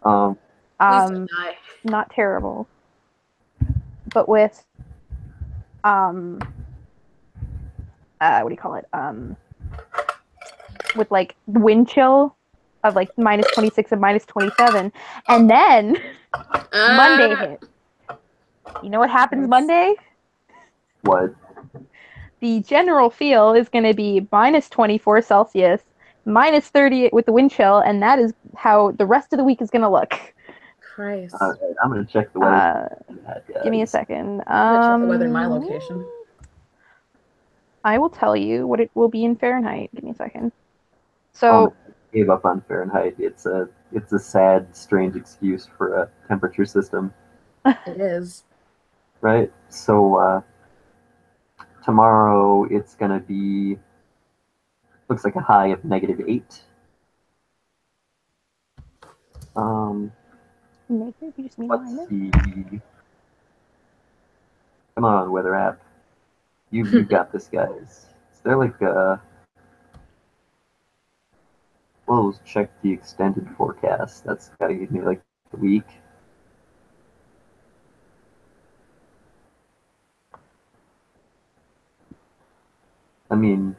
Please don't die. Not terrible. But with what do you call it? With like the wind chill of like -26 and -27, and then Monday hit. You know what happens Monday? What? The general feel is going to be -24 Celsius, -30 with the wind chill, and that is how the rest of the week is going to look. Christ. All right, I'm gonna check the weather. Give me a second. I'm gonna check the weather in my location. I will tell you what it will be in Fahrenheit. Give me a second. So Gave up on Fahrenheit. It's a sad, strange excuse for a temperature system. It is. Right? So tomorrow it's gonna be looks like a high of -8. negative? You just mean Let's minus? see. Come on, weather app. You've got this, guys. Is there like a... We'll check the extended forecast. That's got to give me like a week. I mean,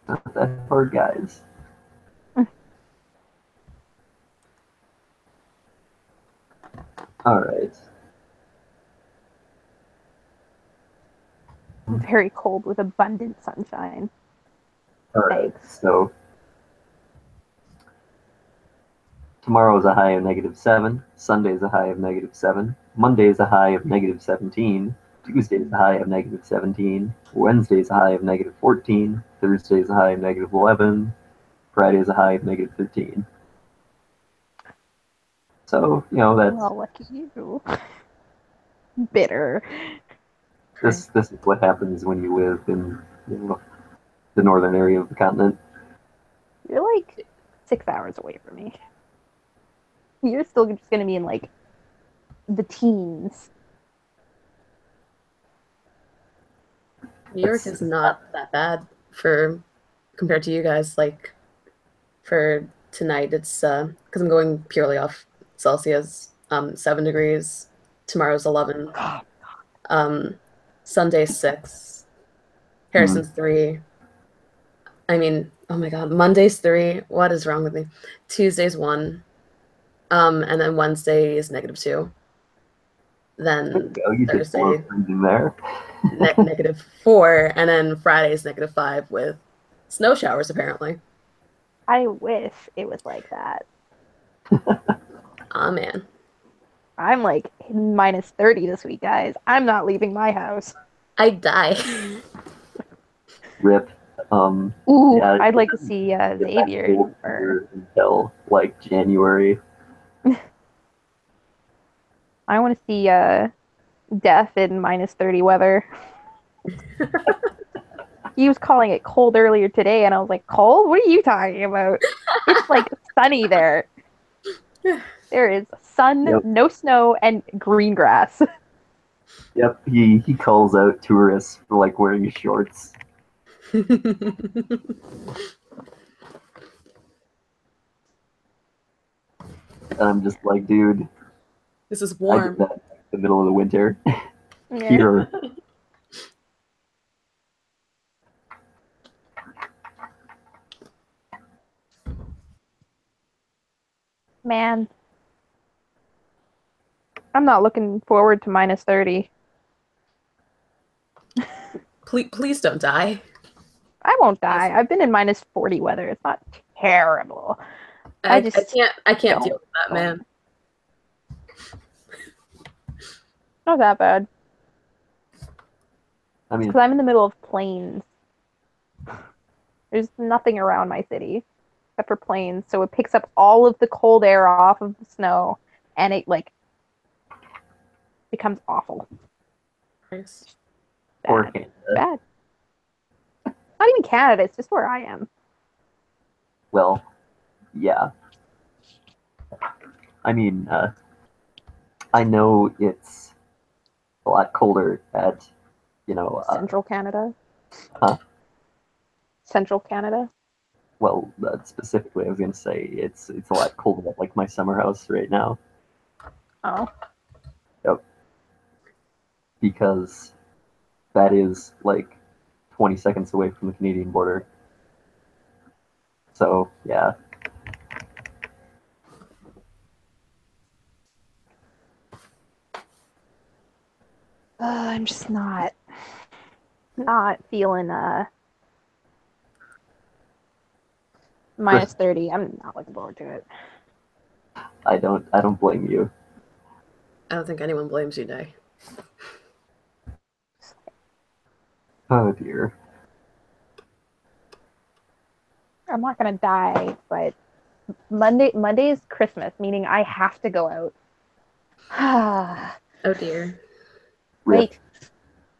not that hard, guys. All right. Very cold with abundant sunshine. All right. Thanks. So tomorrow is a high of -7. Sunday is a high of -7. Monday is a high of -17. Tuesday is a high of -17. Wednesday is a high of -14. Thursday is a high of -11. Friday is a high of -13. So, that's... Well, lucky you. Bitter. This is what happens when you live in the northern area of the continent. You're like 6 hours away from me. You're still just going to be in like the teens. New York is not that bad compared to you guys. Like for tonight, it's because I'm going purely off Celsius. 7 degrees. Tomorrow's 11. Sunday's 6. Harrison's 3. I mean, oh my God, Monday's 3. What is wrong with me? Tuesday's 1. And then Wednesday is -2. Then You just Thursday in there. -4, and then Friday is -5 with snow showers apparently. I wish it was like that. Aw, man. I'm like -30 this week, guys. I'm not leaving my house. I'd die. Rip. Ooh, Yeah, I'd like to see Xavier. Until like January. I want to see Death in -30 weather. He was calling it cold earlier today, and I was like, cold? What are you talking about? It's like sunny there. There is sun, Yep. no snow, and green grass. Yep, he calls out tourists for like wearing shorts. And I'm just like, dude, This is I warm. did that in the middle of the winter. Yeah. Here. Man. I'm not looking forward to -30. Please don't die. I won't die. I've been in -40 weather. It's not terrible. I just I can't deal don't. with that, man. Not that bad. I mean, Because I'm in the middle of plains. There's nothing around my city except for plains, so it picks up all of the cold air off of the snow, and it like becomes awful. Nice. poor Bad. Canada. Bad. Not even Canada. It's just where I am. Well, yeah. I mean, I know it's a lot colder at, Central Canada. Huh? Central Canada. Well, specifically, I was gonna say it's a lot colder at like my summer house right now. Oh. Yep. Because that is like 20 seconds away from the Canadian border. So yeah. I'm just not feeling -30. I'm not looking forward to it. I don't blame you. I don't think anyone blames you, Day. Oh dear. I'm not gonna die, but Monday is Christmas, meaning I have to go out. Oh dear. Wait,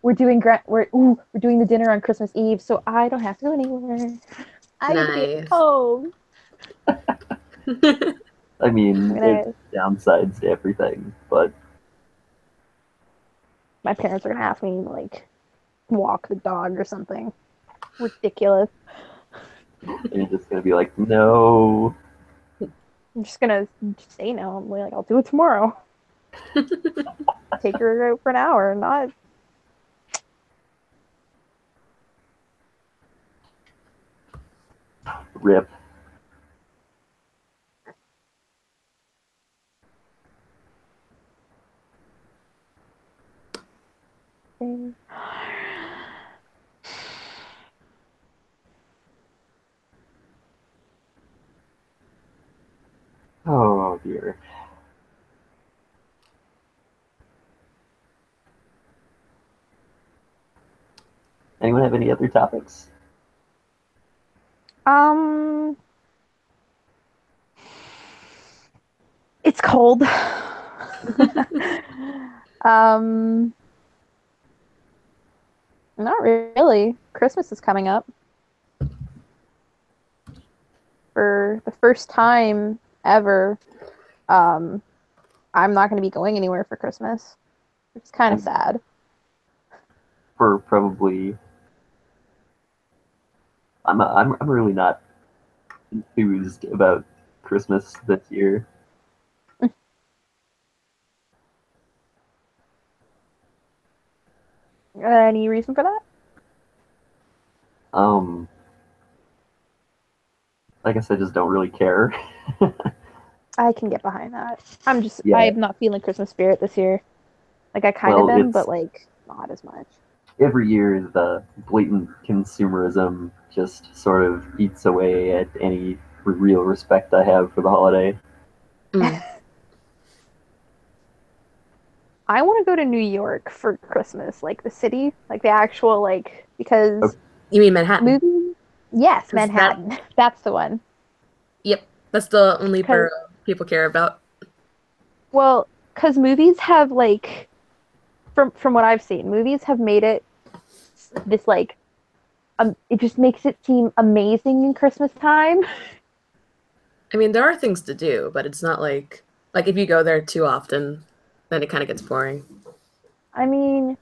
we're doing the dinner on Christmas Eve, so I don't have to go anywhere. I get to be at Nice. home. I mean, gonna- there's downsides to everything, but My parents are gonna ask me to like walk the dog or something ridiculous. you're just gonna be like, no. I'm just gonna say no. I'm like, I'll do it tomorrow. Take her out for an hour, not. Rip. Oh dear. Anyone have any other topics? It's cold. Not really. Christmas is coming up. For the first time ever, I'm not going to be going anywhere for Christmas. It's kind of sad. For probably, I'm really not enthused about Christmas this year. Any reason for that? I guess I just don't really care. I can get behind that. Yeah. I'm not feeling Christmas spirit this year. Like I kind of am, but like not as much. Every year, the blatant consumerism just sort of eats away at any real respect I have for the holiday. I want to go to New York for Christmas, like the city, like the actual, like, because You mean Manhattan? movie. Yes, Manhattan. That's the one. Yep, that's the only borough people care about. Well, because movies have like, from what I've seen, movies have made it this like, it just makes it seem amazing in Christmas time. I mean, there are things to do, but it's not like if you go there too often, then it kind of gets boring. I mean,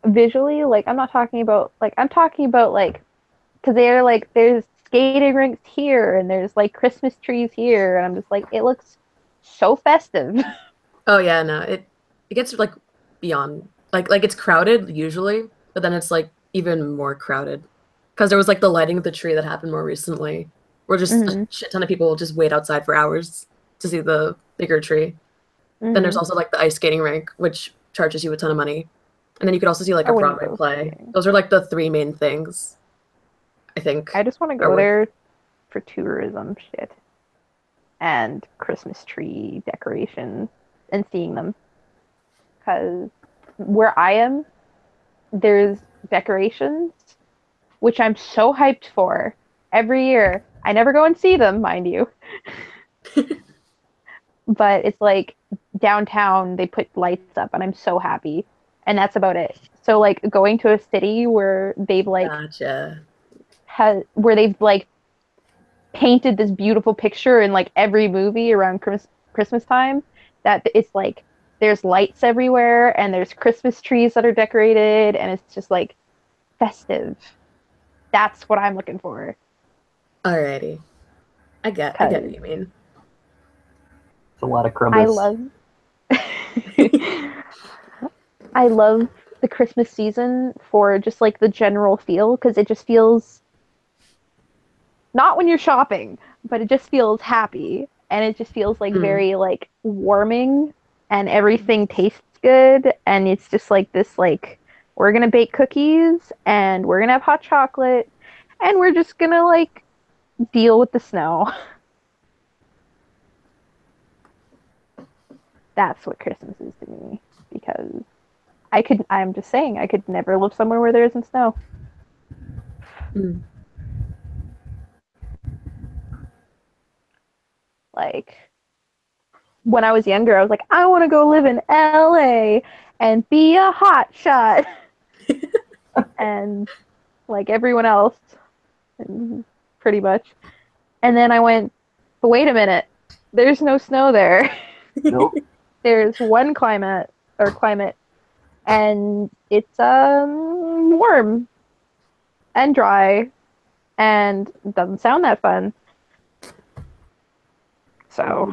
visually, like I'm talking about because they're like there's skating rinks here and there's like Christmas trees here, and I'm just like it looks so festive. Oh yeah, no, it gets like beyond like it's crowded usually, but then it's like even more crowded because there was like the lighting of the tree that happened more recently, where just a shit ton of people just wait outside for hours to see the bigger tree. Then there's Mhm. also like the ice skating rink, which charges you a ton of money. And then you could also see like I a wouldn't Broadway go play. skiing. Those are like the three main things I I think just want to are go worth. there for tourism shit and Christmas tree decorations and seeing them. Because where I am, there's decorations, which I'm so hyped for every year. I never go and see them, mind you, but it's like downtown, they put lights up, and I'm so happy. And that's about it. So, like, going to a city where they've like Gotcha. where they've like painted this beautiful picture in like every movie around Christmas time, that it's like there's lights everywhere and there's Christmas trees that are decorated and it's just like festive. That's what I'm looking for. Alrighty. I get what Because you mean. It's a lot of I Crumbus. love I love the Christmas season for just like the general feel, because it just feels, not when you're shopping, but it just feels happy and it just feels like Mm. very like warming, and everything tastes good, and it's just like this like we're gonna bake cookies and we're gonna have hot chocolate and we're just gonna like deal with the snow. That's what Christmas is to me, because I'm just saying I could never live somewhere where there isn't snow. Mm. Like when I was younger, I was like, I want to go live in LA and be a hot shot. And like everyone else, pretty much. And then I went, but wait a minute, there's no snow there. Nope. There's one climate, and it's warm and dry and doesn't sound that fun. So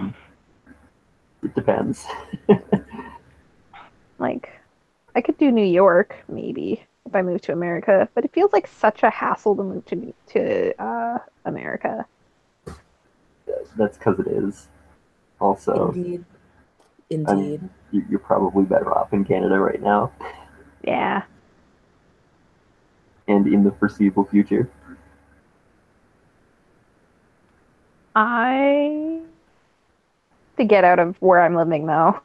It depends. like I could do New York maybe if I move to America, but it feels like such a hassle to move to America. That's because it is. Also, Indeed. I Indeed. mean, you're probably better off in Canada right now Yeah, and in the foreseeable future. I to get out of where I'm living though.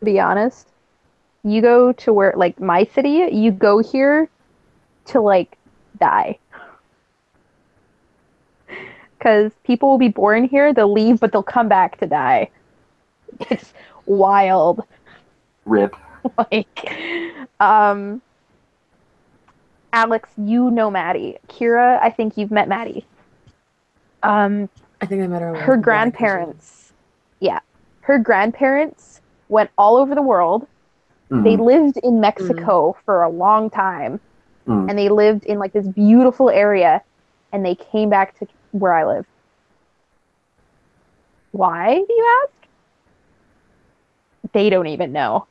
To be honest, you go to where like my city, you go here to like die, because people will be born here, they'll leave, but they'll come back to die. It's wild. Rip. Like, um, Alex, you know Maddie. Kira, I think you've met Maddie. Um, I think I met her her when I came to. grandparents, yeah, her grandparents went all over the world. They Mm, lived in Mm. Mexico for a long time, mm. and they lived in like this beautiful area, and they came back to where I live. Why, do you ask? They don't even know.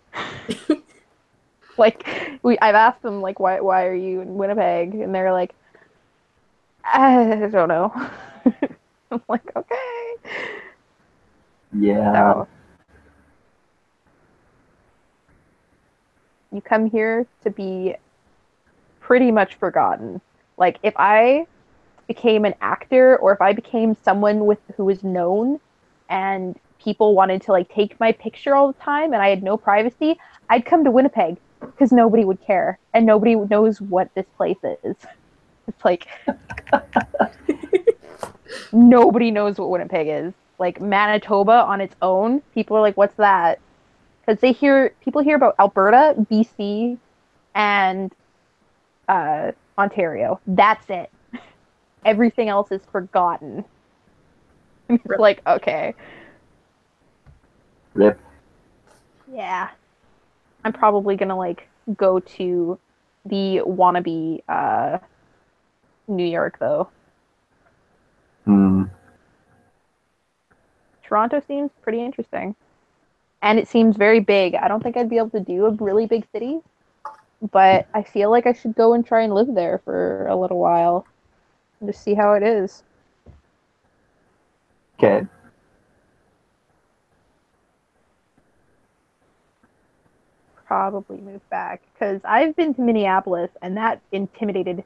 Like I've asked them like why are you in Winnipeg, and they're like, I don't know. I'm like, okay. Yeah. So you come here to be pretty much forgotten. Like if I became an actor, or if I became someone with who was known and people wanted to like take my picture all the time and I had no privacy, I'd come to Winnipeg because nobody would care and nobody knows what this place is. It's like nobody knows what Winnipeg is. Like Manitoba on its own, people are like, "What's that?" Because people hear about Alberta, BC, and Ontario. That's it. Everything else is forgotten. We're like, okay, Rip. yeah, I'm probably gonna like go to the wannabe New York though. Hmm. Toronto seems pretty interesting. And it seems very big. I don't think I'd be able to do a really big city, but I feel like I should go and try and live there for a little while and just see how it is. Okay. probably move back because I've been to Minneapolis and that intimidated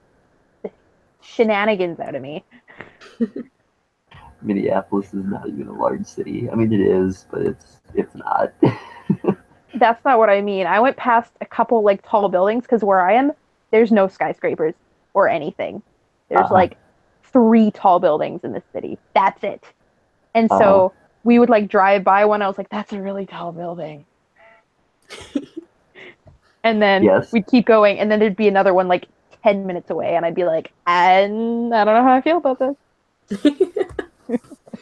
the shenanigans out of me. Minneapolis is not even a large city. I mean, it is, but it's not. That's not what I mean. I went past a couple like tall buildings because where I am, there's no skyscrapers or anything. There's like 3 tall buildings in the city. That's it. And so we would like drive by one. I was like, that's a really tall building. And then Yes. we'd keep going, and then there'd be another one like 10 minutes away, and I'd be like, and I don't know how I feel about this.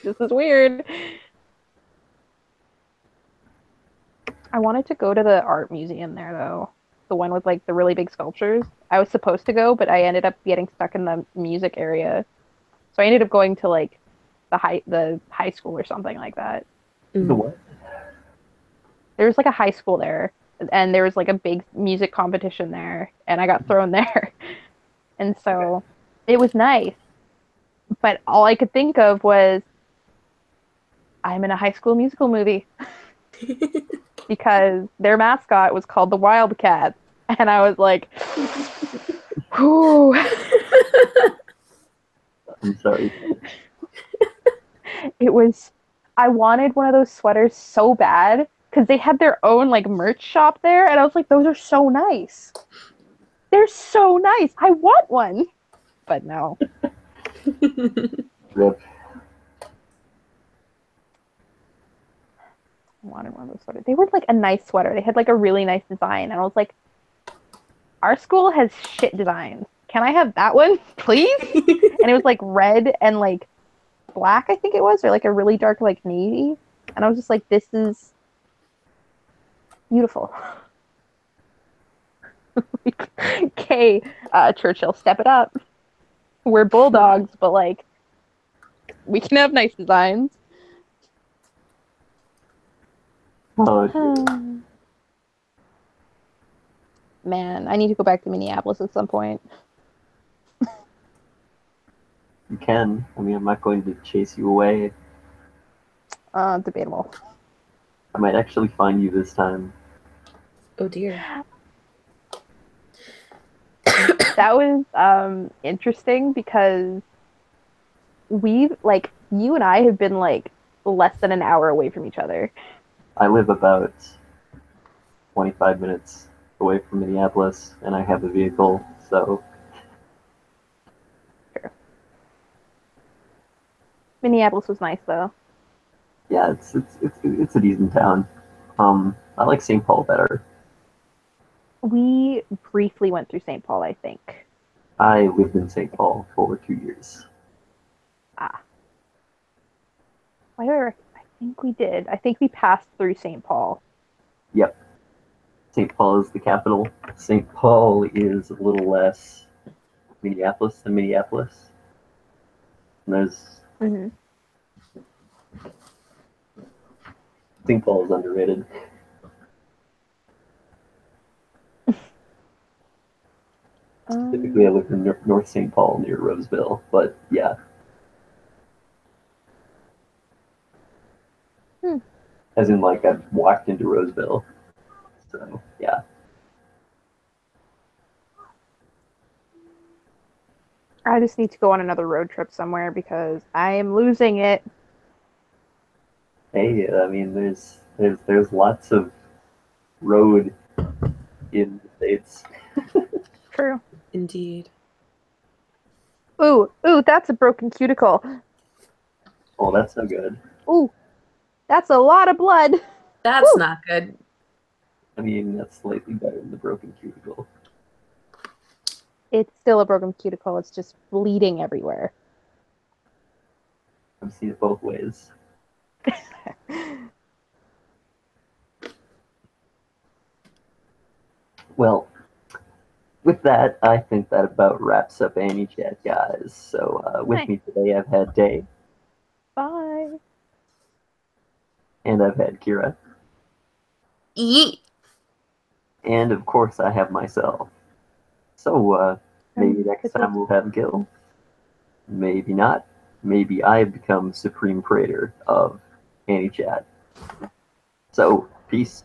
This is weird. I wanted to go to the art museum there though. The one with like the really big sculptures. I was supposed to go, but I ended up getting stuck in the music area. So I ended up going to like the high school or something like that. The what? There was like a high school there, and there was like a big music competition there, and I got thrown there. And so it was nice. But all I could think of was I'm in a High School Musical movie. Because their mascot was called the Wildcats. And I was like, whew. I'm sorry. I wanted one of those sweaters so bad because they had their own like merch shop there. And I was like, those are so nice. They're so nice. I want one. But no. Rip. I wanted one of those sweaters. They were like a nice sweater. They had like a really nice design. And I was like, our school has shit designs. Can I have that one, please? And it was like red and like black, I think it was, or like a really dark like navy. And I was just like, this is beautiful. Okay, Churchill, step it up. We're bulldogs, but like, we can have nice designs. Oh, man, I need to go back to Minneapolis at some point. you can. I mean, I'm not going to chase you away. Debatable. I might actually find you this time. Oh dear. That was interesting because we've like you and I have been like less than an hour away from each other. I live about 25 minutes away from Minneapolis, and I have a vehicle, so. Sure. Minneapolis was nice though. Yeah, it's a decent town. I like St. Paul better. We briefly went through St. Paul, I think. I lived in St. Paul for 2 years. Ah. I think we did. I think we passed through St. Paul. Yep. St. Paul is the capital. St. Paul is a little less Minneapolis than Minneapolis. And there's St. Paul is underrated. Typically, I live in North St. Paul near Roseville, but yeah. As in, like, I've walked into Roseville. So, yeah. I just need to go on another road trip somewhere because I am losing it. Hey, I mean, there's lots of road in the States. True. Indeed. Ooh, that's a broken cuticle. Oh, that's no good. Ooh, that's a lot of blood. That's Woo. not good. I mean, that's slightly better than the broken cuticle. It's still a broken cuticle. It's just bleeding everywhere. I've seen it both ways. Well, with that, I think that about wraps up Anichat, guys. So with me today, I've had Day. Bye. And I've had Kira. Yeet. And of course, I have myself. So maybe next time we'll have Gil. Maybe not. Maybe I become Supreme Praetor of Anichat. So, peace.